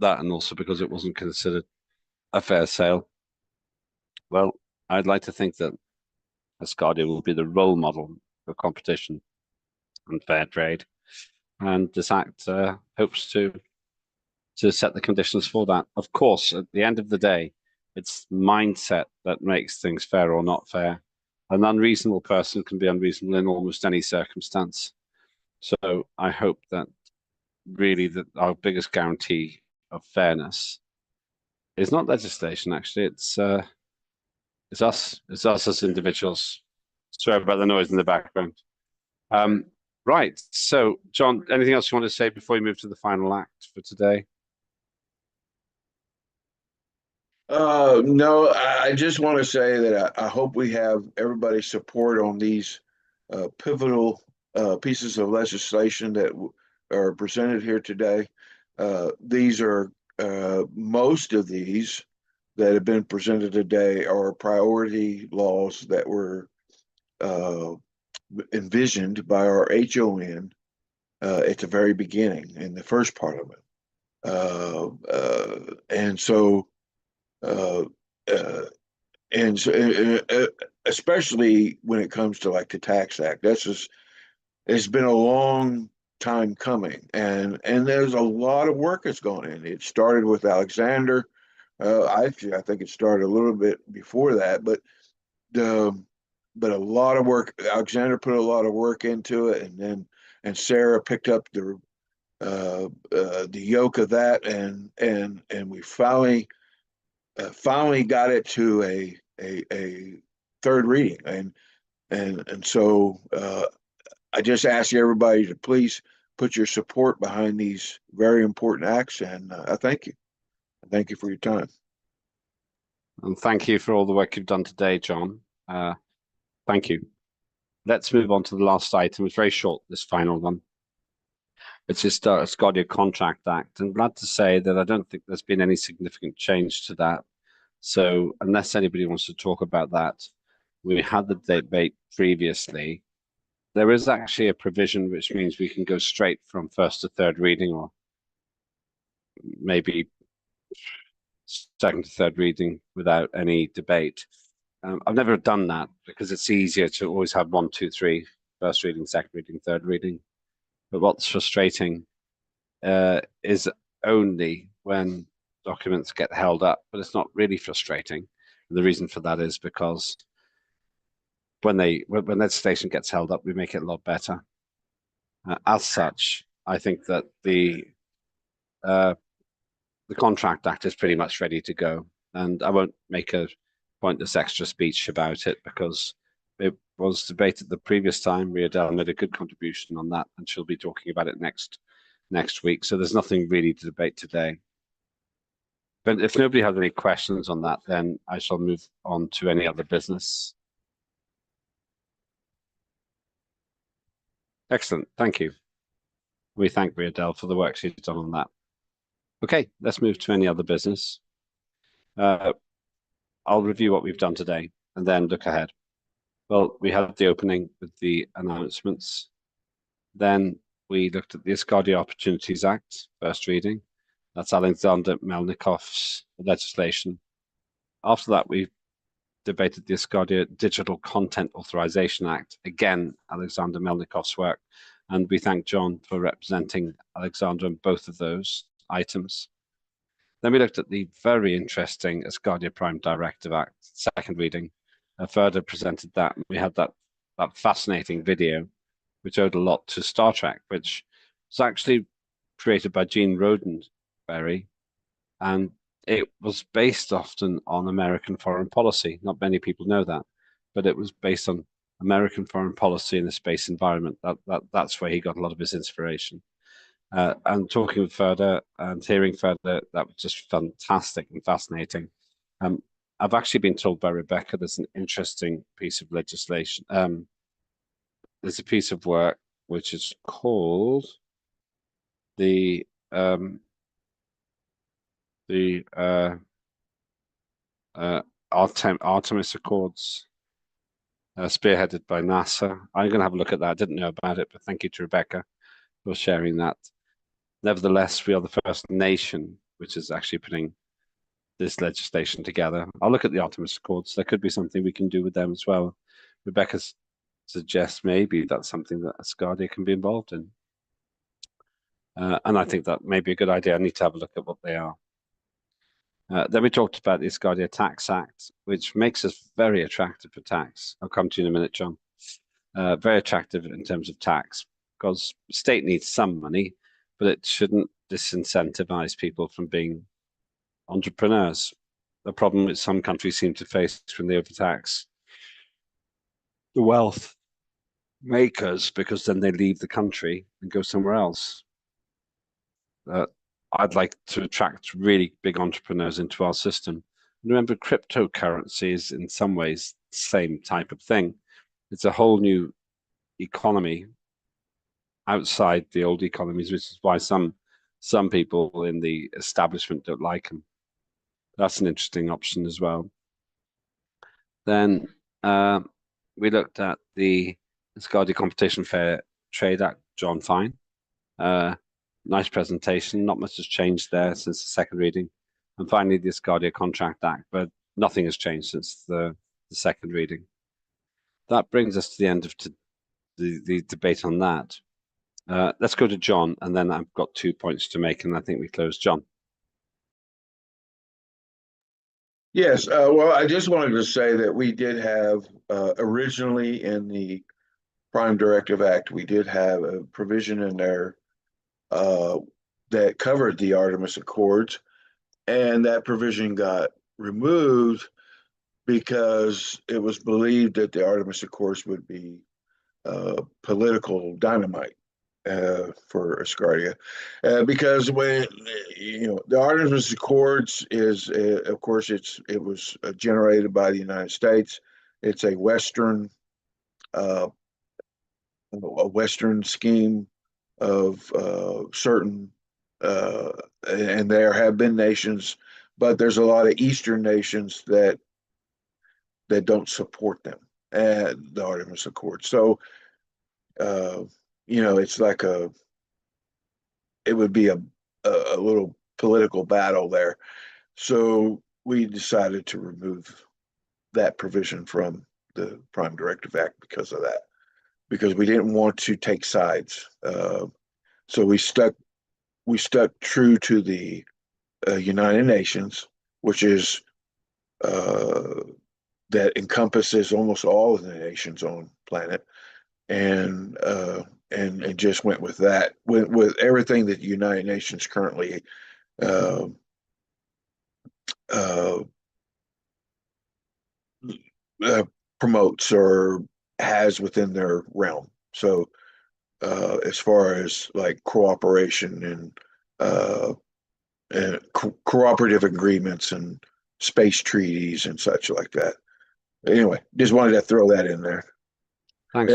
that, and also because it wasn't considered a fair sale. Well, I'd like to think that Asgardia will be the role model for competition and fair trade, and this act hopes to set the conditions for that. Of course, at the end of the day, it's mindset that makes things fair or not fair. An unreasonable person can be unreasonable in almost any circumstance. So I hope that really that our biggest guarantee of fairness is not legislation. Actually, it's us. It's us as individuals. Sorry about the noise in the background. Right. So, John, anything else you want to say before we move to the final act for today? No, I just want to say that I hope we have everybody's support on these pivotal pieces of legislation that are presented here today. These are most of these that have been presented today are priority laws that were envisioned by our HON at the very beginning in the first Parliament. And so especially when it comes to like the Tax Act, it's been a long time coming, and there's a lot of work that's gone in. It started with Alexander. I think it started a little bit before that, but a lot of work. Alexander put a lot of work into it, and Sarah picked up the yoke of that, and we finally got it to a third reading, and so I just ask everybody to please put your support behind these very important acts, and I thank you. Thank you for your time. And thank you for all the work you've done today, John. Thank you. Let's move on to the last item. It's very short, this final one. It's just a Asgardia Contract Act. I'm glad to say that I don't think there's been any significant change to that. So unless anybody wants to talk about that, we had the debate previously. There is actually a provision which means we can go straight from first to third reading, or maybe second to third reading without any debate. I've never done that because it's easier to always have 1, 2, 3, first reading, second reading, third reading. But what's frustrating is only when documents get held up, but it's not really frustrating. And the reason for that is because when legislation gets held up, we make it a lot better. As such, I think that the Contract Act is pretty much ready to go, and I won't make a pointless extra speech about it because it was debated the previous time. Riadel made a good contribution on that, and she'll be talking about it next week. So there's nothing really to debate today. But if nobody has any questions on that, then I shall move on to any other business. Excellent, thank you. We thank Riadel for the work she's done on that. Okay, let's move to any other business. I'll review what we've done today and then look ahead. Well, we had the opening with the announcements. Then we looked at the Asgardia Opportunities Act, first reading. That's Alexander Melnikov's legislation. After that, we debated the Asgardia Digital Content Authorization Act, again, Alexander Melnikov's work. And we thank John for representing Alexander on both of those items. Then we looked at the very interesting Asgardia Prime Directive Act, second reading. Further presented that. We had that fascinating video, which owed a lot to Star Trek, which was actually created by Gene Roddenberry, and it was based often on American foreign policy. Not many people know that, but it was based on American foreign policy in the space environment. That's where he got a lot of his inspiration. And talking further and hearing further, that was just fantastic and fascinating. I've actually been told by Rebecca there's an interesting piece of legislation. There's a piece of work which is called the Artemis Accords, spearheaded by NASA. I'm going to have a look at that. I didn't know about it, but thank you to Rebecca for sharing that. Nevertheless, we are the first nation which is actually putting this legislation together. I'll look at the Artemis Accords. There could be something we can do with them as well. Rebecca suggests maybe that's something that Asgardia can be involved in. And I think that may be a good idea. I need to have a look at what they are. Then we talked about the Asgardia Tax Act, which makes us very attractive for tax. I'll come to you in a minute, John. Very attractive in terms of tax, because the state needs some money, but it shouldn't disincentivize people from being entrepreneurs. The problem that some countries seem to face when they overtax the wealth makers, because then they leave the country and go somewhere else. I'd like to attract really big entrepreneurs into our system. Remember, cryptocurrency is in some ways the same type of thing. It's a whole new economy outside the old economies, which is why some people in the establishment don't like them. That's an interesting option as well. Then we looked at the Asgardia Competition Fair Trade Act, John Fine. Nice presentation. Not much has changed there since the second reading. And finally, the Asgardia Contract Act, but nothing has changed since the second reading. That brings us to the end of the debate on that. Let's go to John, and then I've got 2 points to make, and I think we close. John. Yes, well, I just wanted to say that we did have originally in the Prime Directive Act, we did have a provision in there that covered the Artemis Accords, and that provision got removed because it was believed that the Artemis Accords would be political dynamite for Asgardia, because when the Artemis Accords is, of course, it was generated by the United States. It's a Western scheme of certain, and there have been nations, but there's a lot of Eastern nations that don't support them, the Artemis Accord. So, it's like it would be a little political battle there. So we decided to remove that provision from the Prime Directive Act because of that, because we didn't want to take sides. So we stuck true to the United Nations, which is that encompasses almost all of the nations on planet, and just went with that, with everything that the United Nations currently promotes or has within their realm. So as far as like cooperation and cooperative agreements and space treaties and such like that. Anyway, just wanted to throw that in there. Thanks,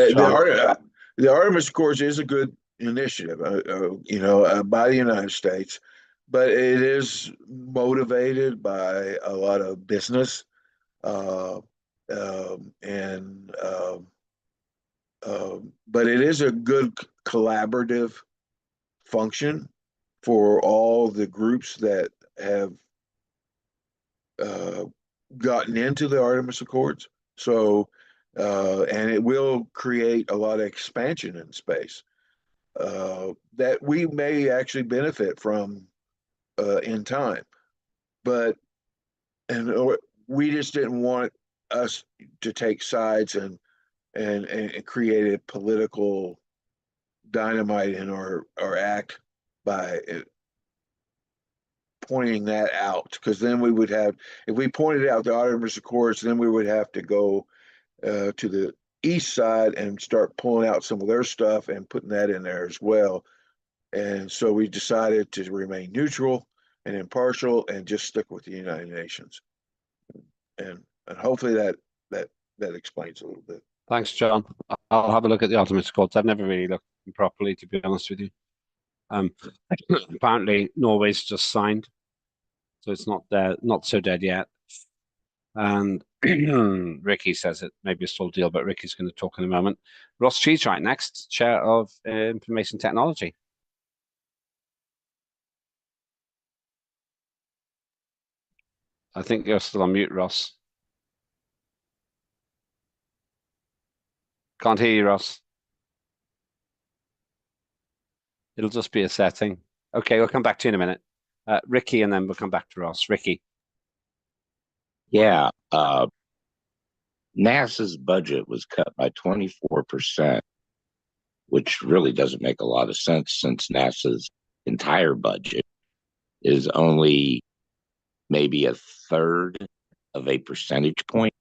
the Artemis Accords is a good initiative, by the United States, but it is motivated by a lot of business, but it is a good collaborative function for all the groups that have gotten into the Artemis Accords. So, and it will create a lot of expansion in space that we may actually benefit from in time. And we just didn't want us to take sides and create a political dynamite in our act by pointing that out, because then we would have, if we pointed out the Artemis Accords, then we would have to go to the east side and start pulling out some of their stuff and putting that in there as well. And so we decided to remain neutral and impartial and just stick with the United Nations. And hopefully that explains a little bit. Thanks, John. I'll have a look at the Ultimate Squads. I've never really looked properly, to be honest with you. Apparently, Norway's just signed, so it's not there, not so dead yet. And Ricky says it may be a slow deal, but Ricky's going to talk in a moment. Ross Cheesewright next, Chair of Information Technology. I think you're still on mute, Ross. Can't hear you, Ross. It'll just be a setting. Okay, we'll come back to you in a minute. Ricky, and then we'll come back to Ross. Ricky. Yeah, NASA's budget was cut by 24%, which really doesn't make a lot of sense since NASA's entire budget is only maybe a third of a percentage point.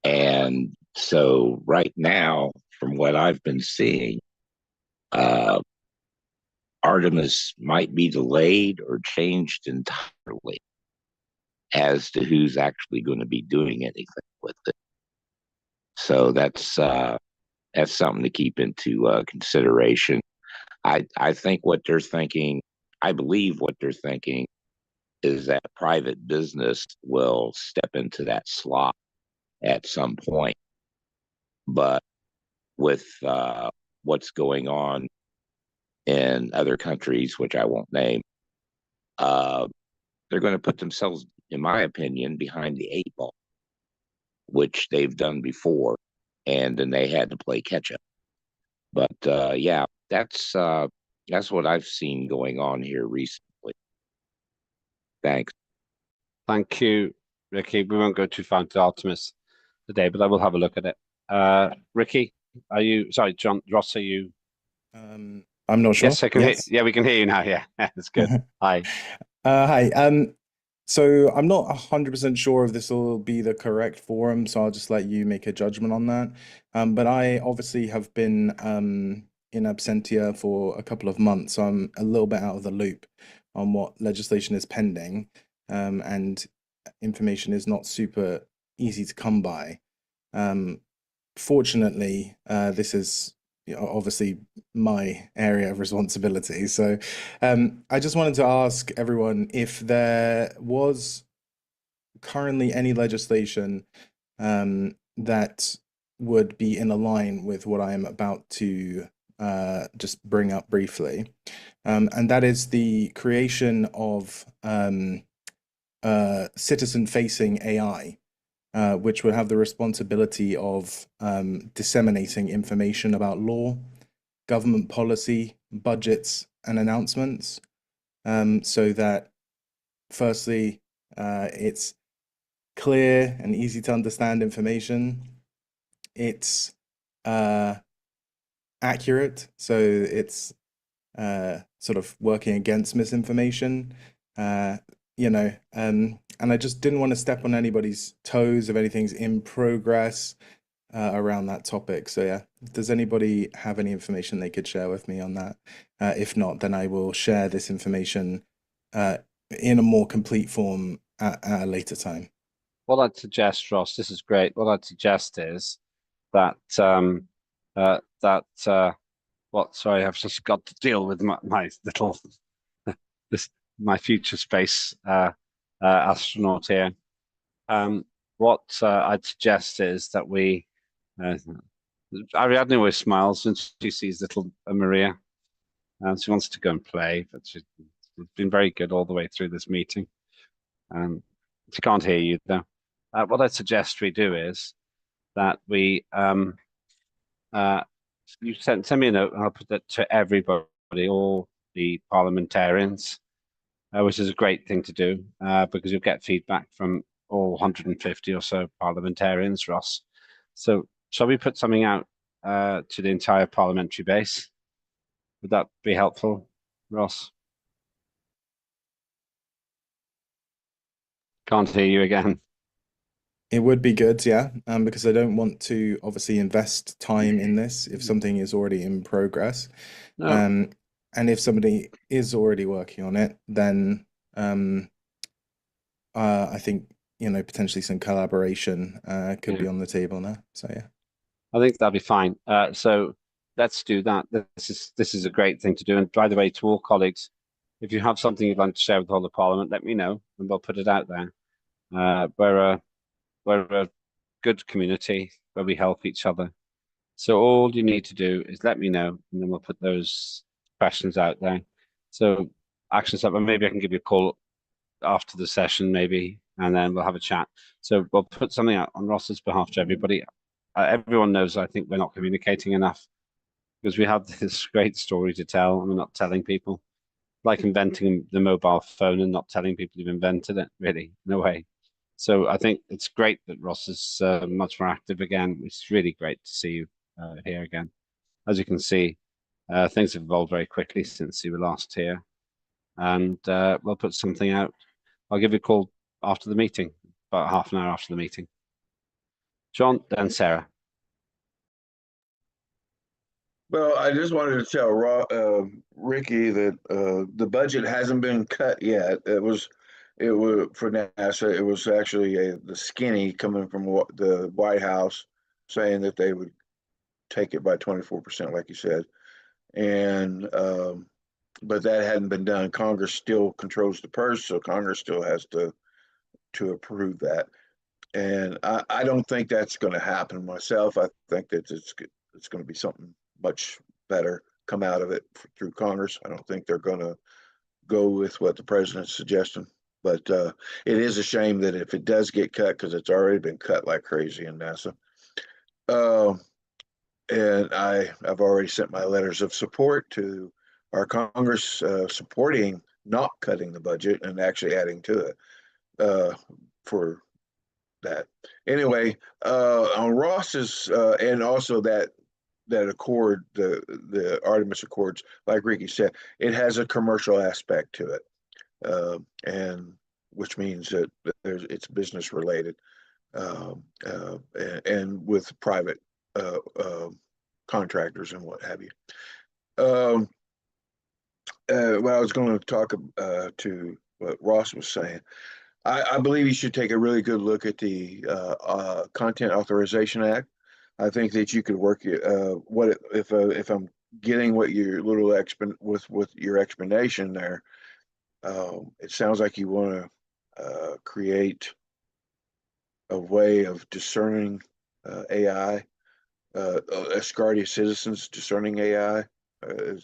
And so right now, from what I've been seeing, Artemis might be delayed or changed entirely as to who's actually going to be doing anything with it. So that's something to keep into consideration. I think what they're thinking, I believe what they're thinking is that private business will step into that slot at some point. But with what's going on in other countries, which I won't name, they're going to put themselves, in my opinion, behind the 8 ball, which they've done before, and then they had to play catch up. But yeah, that's what I've seen going on here recently. Thanks. Thank you, Ricky. We won't go too far into Artemis today, but I will have a look at it. Ricky, are you? Sorry, John. Ross, are you? I'm not sure. Yes, I can hear. Yeah, we can hear you now. Yeah, that's good. Hi. Hi. So I'm not 100% sure if this will be the correct forum, so I'll just let you make a judgment on that. But I obviously have been in absentia for a couple of months, so I'm a little bit out of the loop on what legislation is pending, and information is not super easy to come by. Fortunately, this is obviously my area of responsibility. So I just wanted to ask everyone if there was currently any legislation that would be in line with what I am about to just bring up briefly. And that is the creation of citizen-facing AI. Which would have the responsibility of disseminating information about law, government policy, budgets, and announcements, so that, firstly, it's clear and easy to understand information. It's accurate, so it's sort of working against misinformation. And I just didn't want to step on anybody's toes if anything's in progress around that topic. So yeah, does anybody have any information they could share with me on that? If not, then I will share this information in a more complete form at a later time. What I'd suggest, Ross, this is great. What I'd suggest is that sorry, I've just got to deal with my little my future space astronaut here. What I'd suggest is that we Ariadne always smiles when she sees little Maria, and she wants to go and play, but she's been very good all the way through this meeting. She can't hear you though. What I'd suggest we do is that we you send me a note, and I'll put that to everybody, all the parliamentarians, which is a great thing to do because you'll get feedback from all 150 or so parliamentarians, Ross. So shall we put something out to the entire parliamentary base? Would that be helpful, Ross? Can't hear you again. It would be good, yeah, because I don't want to obviously invest time in this if something is already in progress. No. And if somebody is already working on it, then I think, potentially some collaboration could be on the table now. So yeah. I think that'll be fine. So let's do that. This is a great thing to do. And by the way, to all colleagues, if you have something you'd like to share with the whole of Parliament, let me know and we'll put it out there. We're a good community where we help each other. So all you need to do is let me know, and then we'll put those questions out there. So action step, and maybe I can give you a call after the session, maybe, and then we'll have a chat. So we'll put something out on Ross's behalf to everybody. Everyone knows I think we're not communicating enough because we have this great story to tell and we're not telling people. Like inventing the mobile phone and not telling people you've invented it, really, no way. So I think it's great that Ross is much more active again. It's really great to see you here again. As you can see, things have evolved very quickly since you were last here. And we'll put something out. I'll give you a call after the meeting, about half an hour after the meeting. John, then Sarah. Well, I just wanted to tell Ricky that the budget hasn't been cut yet. It was for NASA. It was actually the skinny coming from the White House saying that they would take it by 24%, like you said, and but that hadn't been done. Congress still controls the purse, so Congress still has to approve that. And I don't think that's going to happen myself. I think that it's going to be something much better come out of it through Congress. I don't think they're going to go with what the president's suggesting. But it is a shame that if it does get cut, because it's already been cut like crazy in NASA. And I've already sent my letters of support to our Congress supporting not cutting the budget and actually adding to it for that. Anyway, on Ross's and also that accord, the Artemis Accords, like Ricky said, it has a commercial aspect to it, and which means that it's business related, and with private contractors and what have you. Well, I was going to talk to what Ross was saying. I believe you should take a really good look at the Content Authorization Act. I think that you could work if I'm getting what your little with your explanation there. It sounds like you want to create a way of discerning AI, Asgardia citizens discerning AI.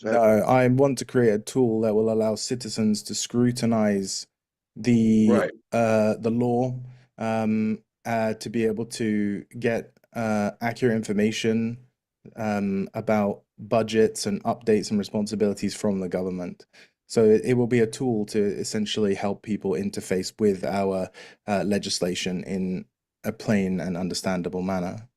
No, I want to create a tool that will allow citizens to scrutinize the law, to be able to get accurate information about budgets and updates and responsibilities from the government. So it will be a tool to essentially help people interface with our legislation in a plain and understandable manner,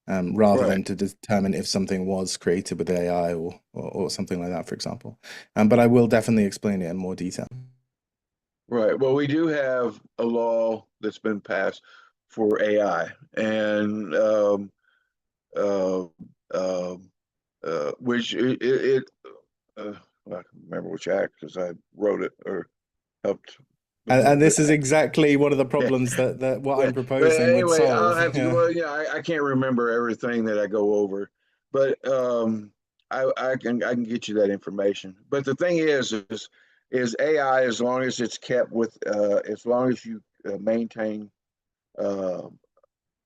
rather than to determine if something was created with AI or something like that, for example. But I will definitely explain it in more detail. Right. Well, we do have a law that's been passed for AI, and which I can remember which act because I wrote it or helped. And this is exactly one of the problems that what I'm proposing but anyway, would solve. I'll have to. Well, yeah, I can't remember everything that I go over, but I can get you that information. But the thing is AI, as long as it's kept with, as long as you maintain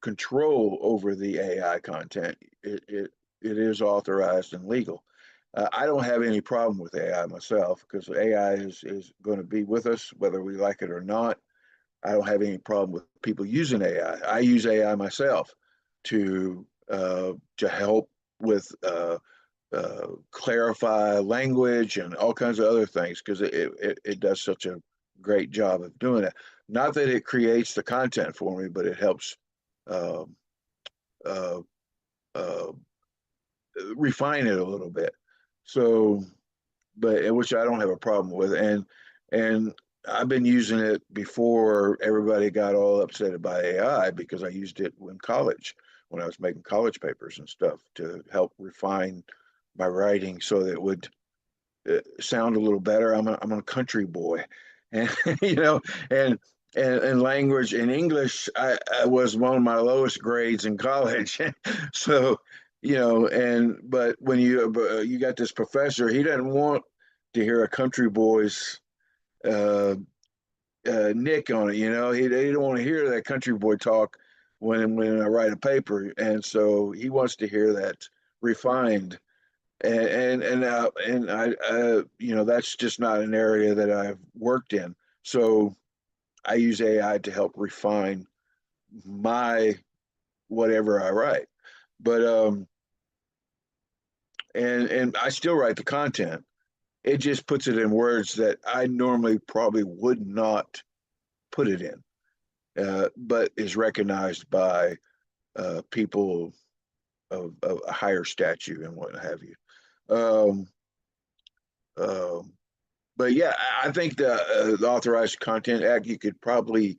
control over the AI content, it is authorized and legal. I don't have any problem with AI myself because AI is going to be with us whether we like it or not. I don't have any problem with people using AI. I use AI myself to help with clarify language and all kinds of other things because it does such a great job of doing it. Not that it creates the content for me, but it helps refine it a little bit. So, but which I don't have a problem with, and I've been using it before everybody got all upset about AI because I used it in college when I was making college papers and stuff to help refine my writing so that it would sound a little better. I'm a country boy, and you know, and language in English, I was one of my lowest grades in college, so you know, but when you got this professor, he doesn't want to hear a country boy's uh, nick on it. You know, he don't want to hear that country boy talk when I write a paper, and so he wants to hear that refined. And I you know, that's just not an area that I've worked in. So I use AI to help refine my whatever I write. But and I still write the content. It just puts it in words that I normally probably would not put it in, but is recognized by people of a higher stature and what have you. Um, but yeah, I think the Authorized Content Act, you could probably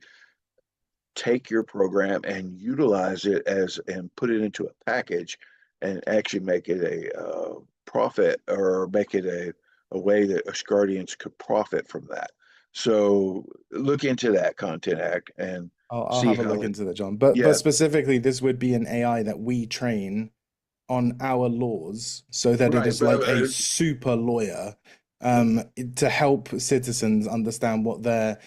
take your program and utilize it and put it into a package and actually make it a profit, or make it a way that Asgardians could profit from that. So look into that Content Act and I'll see have a how look into that, John. But yeah, specifically, this would be an AI that we train on our laws so that it right. is like a super lawyer to help citizens understand what their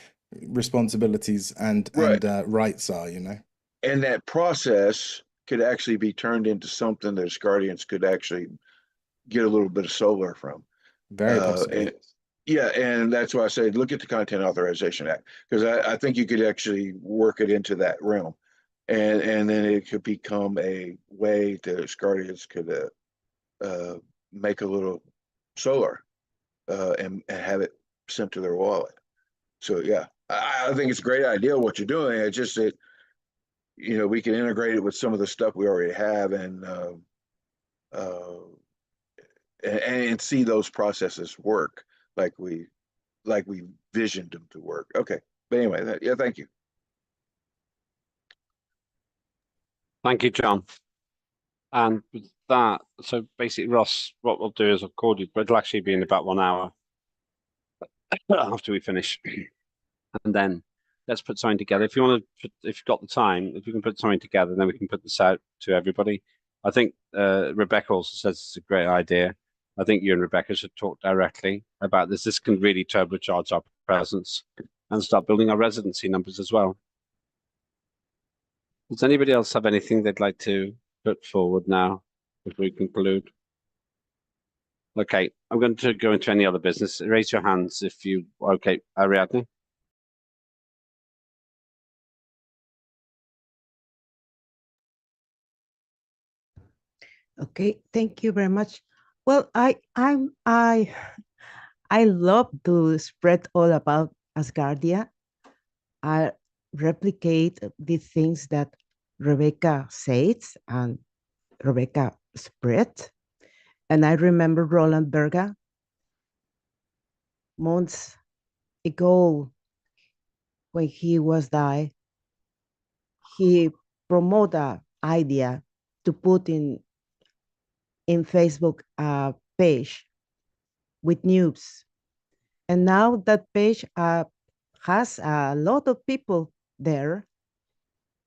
responsibilities and rights are, you know. And that process could actually be turned into something that Asgardians could actually get a little bit of solar from. Very possible. And, yeah, and that's why I say look at the Content Authorization Act, because I think you could actually work it into that realm, and then it could become a way that Asgardians could make a little solar and have it sent to their wallet. So yeah, I think it's a great idea what you're doing. It's just that, you know, we can integrate it with some of the stuff we already have and see those processes work like we visioned them to work. Okay, but anyway, yeah, thank you. Thank you, John. And with that, so basically, Ross, what we'll do is I'll call you, but it'll actually be in about 1 hour after we finish, and then let's put something together. If you want to, if you've got the time, if we can put something together, then we can put this out to everybody. I think Rebecca also says it's a great idea. I think you and Rebecca should talk directly about this. This can really turbocharge our presence and start building our residency numbers as well. Does anybody else have anything they'd like to put forward now before we conclude? Okay, I'm going to go into any other business. Raise your hands if you, okay, Ariadne. Okay, thank you very much. Well, I love to spread all about Asgardia. I replicate the things that Rebecca says and Rebecca spread. And I remember Roland Berger months ago when he was died. He promoted an idea to put in Facebook a page with news. And now that page has a lot of people there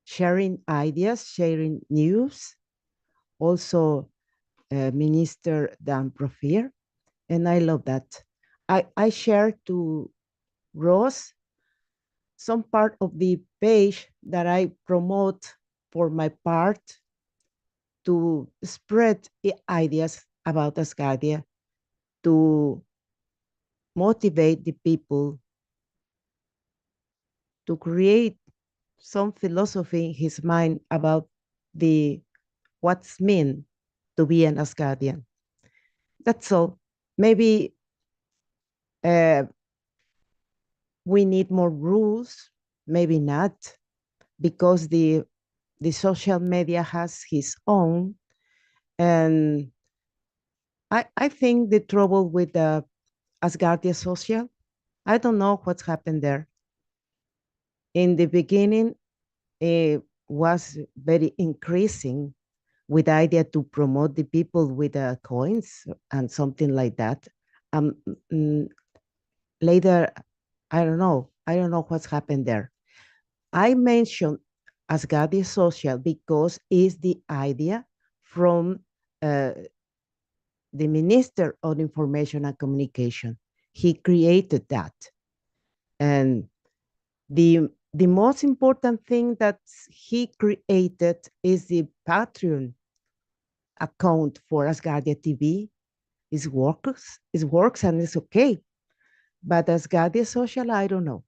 sharing ideas, sharing news. Also, Minister Dan Profir. And I love that. I share to Ross some part of the page that I promote for my part to spread ideas about Asgardia, to motivate the people, to create some philosophy in his mind about what's mean to be an Asgardian. That's all. Maybe we need more rules, maybe not, because the social media has his own. And I think the trouble with the Asgardia social I don't know what's happened there. In the beginning, it was very increasing with the idea to promote the people with coins and something like that. Um, mm, Later, I don't know. I don't know what's happened there. I mentioned Asgardia Social because it's the idea from uh, the Minister of Information and Communication. He created that. And the most important thing that he created is the Patreon account for Asgardia TV. It works and it's okay. But Asgardia Social, I don't know.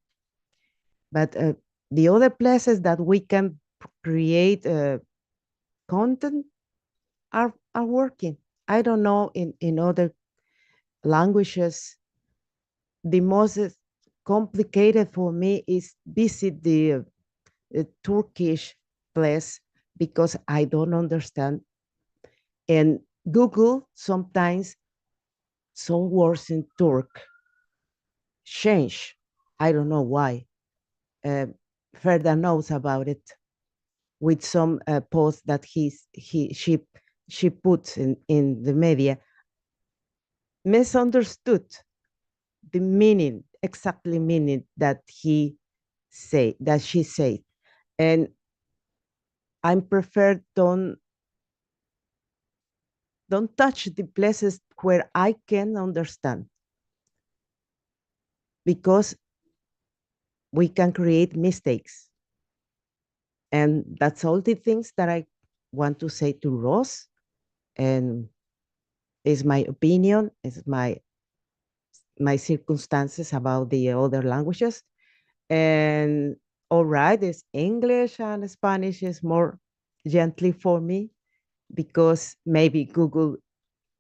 But the other places that we can create content are working. I don't know in other languages. The most complicated for me is visit the Turkish place because I don't understand. And Google sometimes some words in Turk change. I don't know why. Ferda knows about it with some posts that she puts in the media. Misunderstood the meaning, exactly meaning that she said. And I prefer don't touch the places where I can understand because we can create mistakes. And that's all the things that I want to say to Ross. And is my opinion, is my circumstances about the other languages. And all right, it's English and Spanish is more gently for me because maybe Google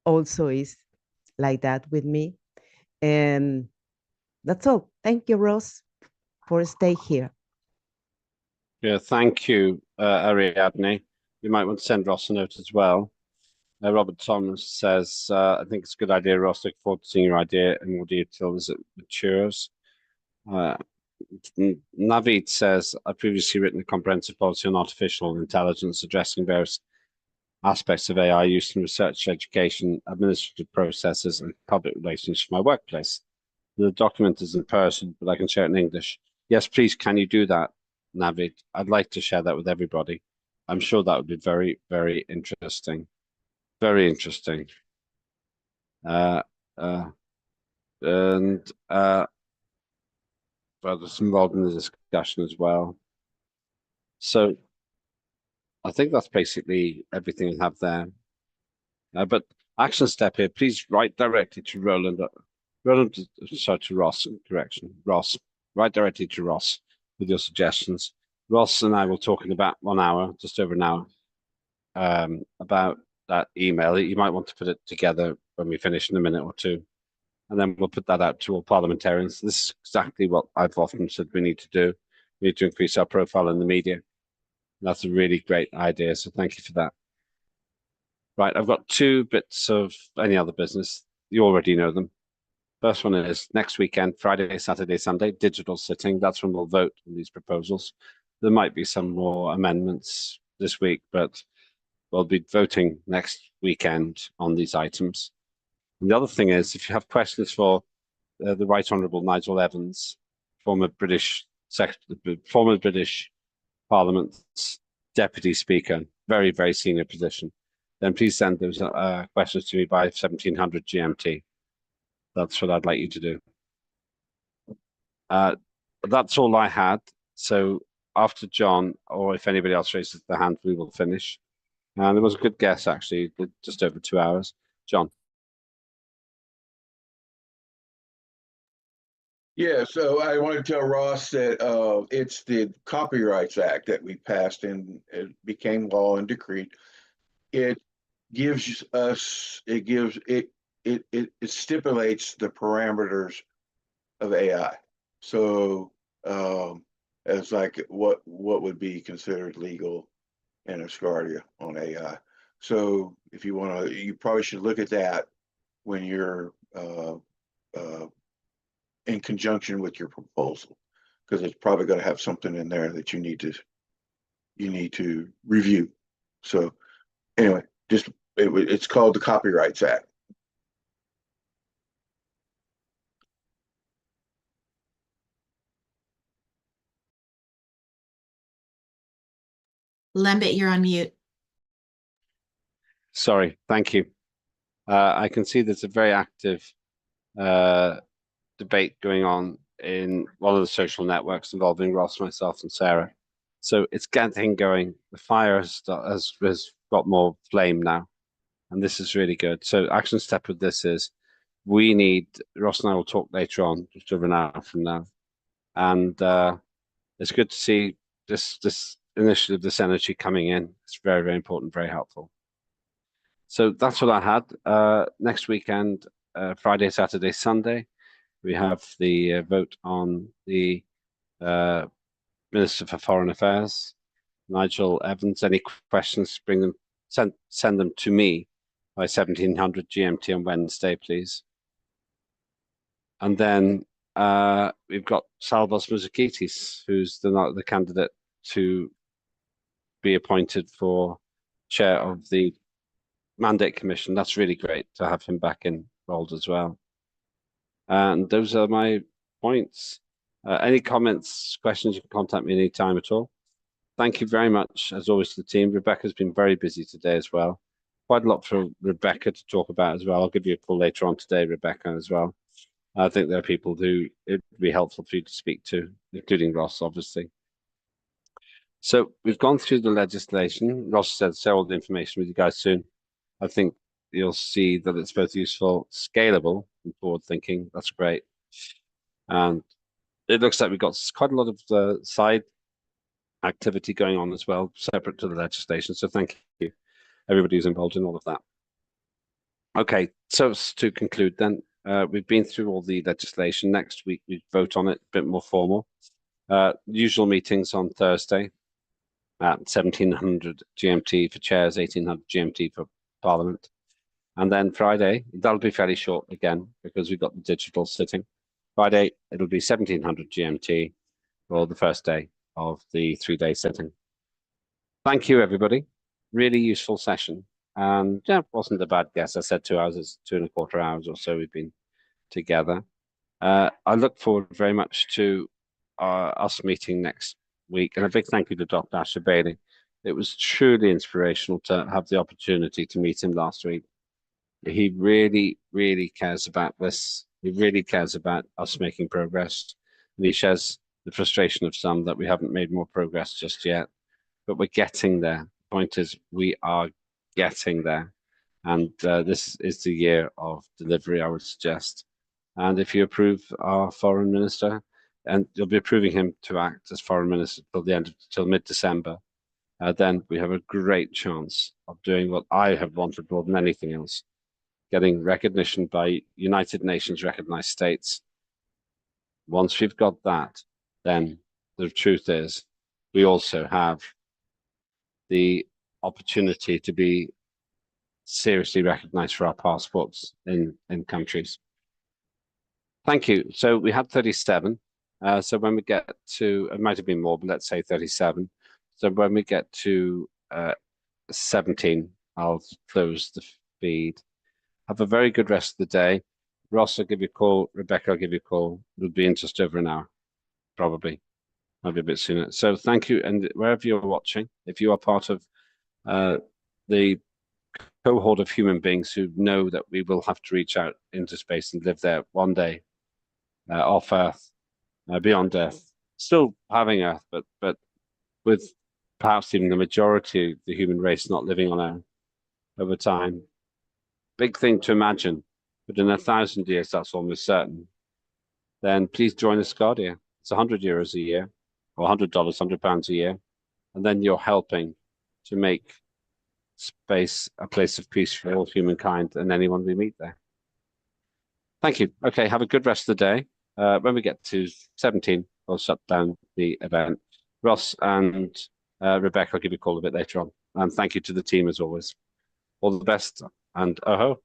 also is like that with me. And that's all. Thank you, Ross, for stay here. Yeah, thank you, Ariadne. You might want to send Ross a note as well. Robert Thomas says, I think it's a good idea, Ross. Look forward to seeing your idea in more detail as it matures. Navid says, I've previously written a comprehensive policy on artificial intelligence addressing various aspects of AI use in research, education, administrative processes, and public relations for my workplace. The document is in Persian, but I can share it in English. Yes, please, can you do that, Navid? I'd like to share that with everybody. I'm sure that would be very, very interesting. Very interesting. And others involved in the discussion as well. So I think that's basically everything I have there. But action step here, please write directly to Roland, sorry, to Ross, correction, Ross, write directly to Ross with your suggestions. Ross and I will talk in about 1 hour, just over an hour, about that email. You might want to put it together when we finish in a minute or two, and then we'll put that out to all parliamentarians. This is exactly what I've often said we need to do. We need to increase our profile in the media. That's a really great idea, so thank you for that. Right, I've got 2 bits of any other business. You already know them. First one is next weekend, Friday, Saturday, Sunday, digital sitting. That's when we'll vote on these proposals. There might be some more amendments this week, but we'll be voting next weekend on these items. And the other thing is, if you have questions for the Right Honourable Nigel Evans, former British Parliament's Deputy Speaker, very, very senior position, then please send those questions to me by 1700 GMT. That's what I'd like you to do. That's all I had. So after John, or if anybody else raises their hand, we will finish. And it was a good guess, actually, just over 2 hours. John. Yeah, so I want to tell Ross that it's the Copyrights Act that we passed and it became law and decreed. It gives us, it stipulates the parameters of AI. So it's like what would be considered legal in Asgardia on AI. So if you want to, you probably should look at that when you're in conjunction with your proposal, because it's probably going to have something in there that you need to review. So anyway, it's called the Copyrights Act. Lambert, you're on mute. Sorry, thank you. I can see there's a very active debate going on in one of the social networks involving Ross, myself, and Sarah. So it's getting going. The fire has got more flame now, and this is really good. So action step with this is Ross and I will talk later on, just over an hour from now. And it's good to see this initiative, this energy coming in. It's very, very important, very helpful. So that's what I had. Next weekend, Friday, Saturday, Sunday, we have the vote on the Minister for Foreign Affairs, Nigel Evans. Any questions, send them to me by 1700 GMT on Wednesday, please. And then we've got Salvos Mouzakitis, who's the candidate to be appointed for chair of the Mandate Commission. That's really great to have him back involved as well. And those are my points. Any comments, questions, you can contact me anytime at all. Thank you very much, as always, to the team. Rebecca's been very busy today as well. Quite a lot for Rebecca to talk about as well. I'll give you a call later on today, Rebecca, as well. I think there are people who it would be helpful for you to speak to, including Ross, obviously. So we've gone through the legislation. Ross said share all the information with you guys soon. I think you'll see that it's both useful, scalable, and forward-thinking. That's great. And it looks like we've got quite a lot of side activity going on as well, separate to the legislation. So thank you, everybody who's involved in all of that. Okay, so to conclude then, we've been through all the legislation. Next week, we vote on it, a bit more formal. Usual meetings on Thursday at 1700 GMT for chairs, 1800 GMT for Parliament. And then Friday, that'll be fairly short again, because we've got the digital sitting. Friday, it'll be 1700 GMT for the first day of the 3-day sitting. Thank you, everybody. Really useful session. And yeah, it wasn't a bad guess. I said 2 hours, it's 2.25 hours or so we've been together. I look forward very much to us meeting next week. And a big thank you to Dr. Asher Bailey. It was truly inspirational to have the opportunity to meet him last week. He really, really cares about this. He really cares about us making progress. And he shares the frustration of some that we haven't made more progress just yet. But we're getting there. The point is, we are getting there. And this is the year of delivery, I would suggest. And if you approve our foreign minister, and you'll be approving him to act as foreign minister till mid-December, then we have a great chance of doing what I have wanted more than anything else, getting recognition by United Nations recognized states. Once we've got that, then the truth is we also have the opportunity to be seriously recognized for our passports in countries. Thank you. So we had 37. So when we get to, it might have been more, but let's say 37. So when we get to 17, I'll close the feed. Have a very good rest of the day. Ross, I'll give you a call. Rebecca, I'll give you a call. It'll be in just over an hour, probably. Maybe a bit sooner. So thank you. And wherever you're watching, if you are part of the cohort of human beings who know that we will have to reach out into space and live there one day, off Earth, beyond Earth, still having Earth, but with perhaps even the majority of the human race not living on Earth over time. Big thing to imagine, but in 1,000 years, that's almost certain. Then please join Asgardia. It's €100 a year, or $100, £100 a year, and then you're helping to make space a place of peace for all humankind and anyone we meet there. Thank you. Okay, have a good rest of the day. When we get to 17, we'll shut down the event. Ross and Rebecca, I'll give you a call a bit later on. And thank you to the team as always. All the best, and oh-ho.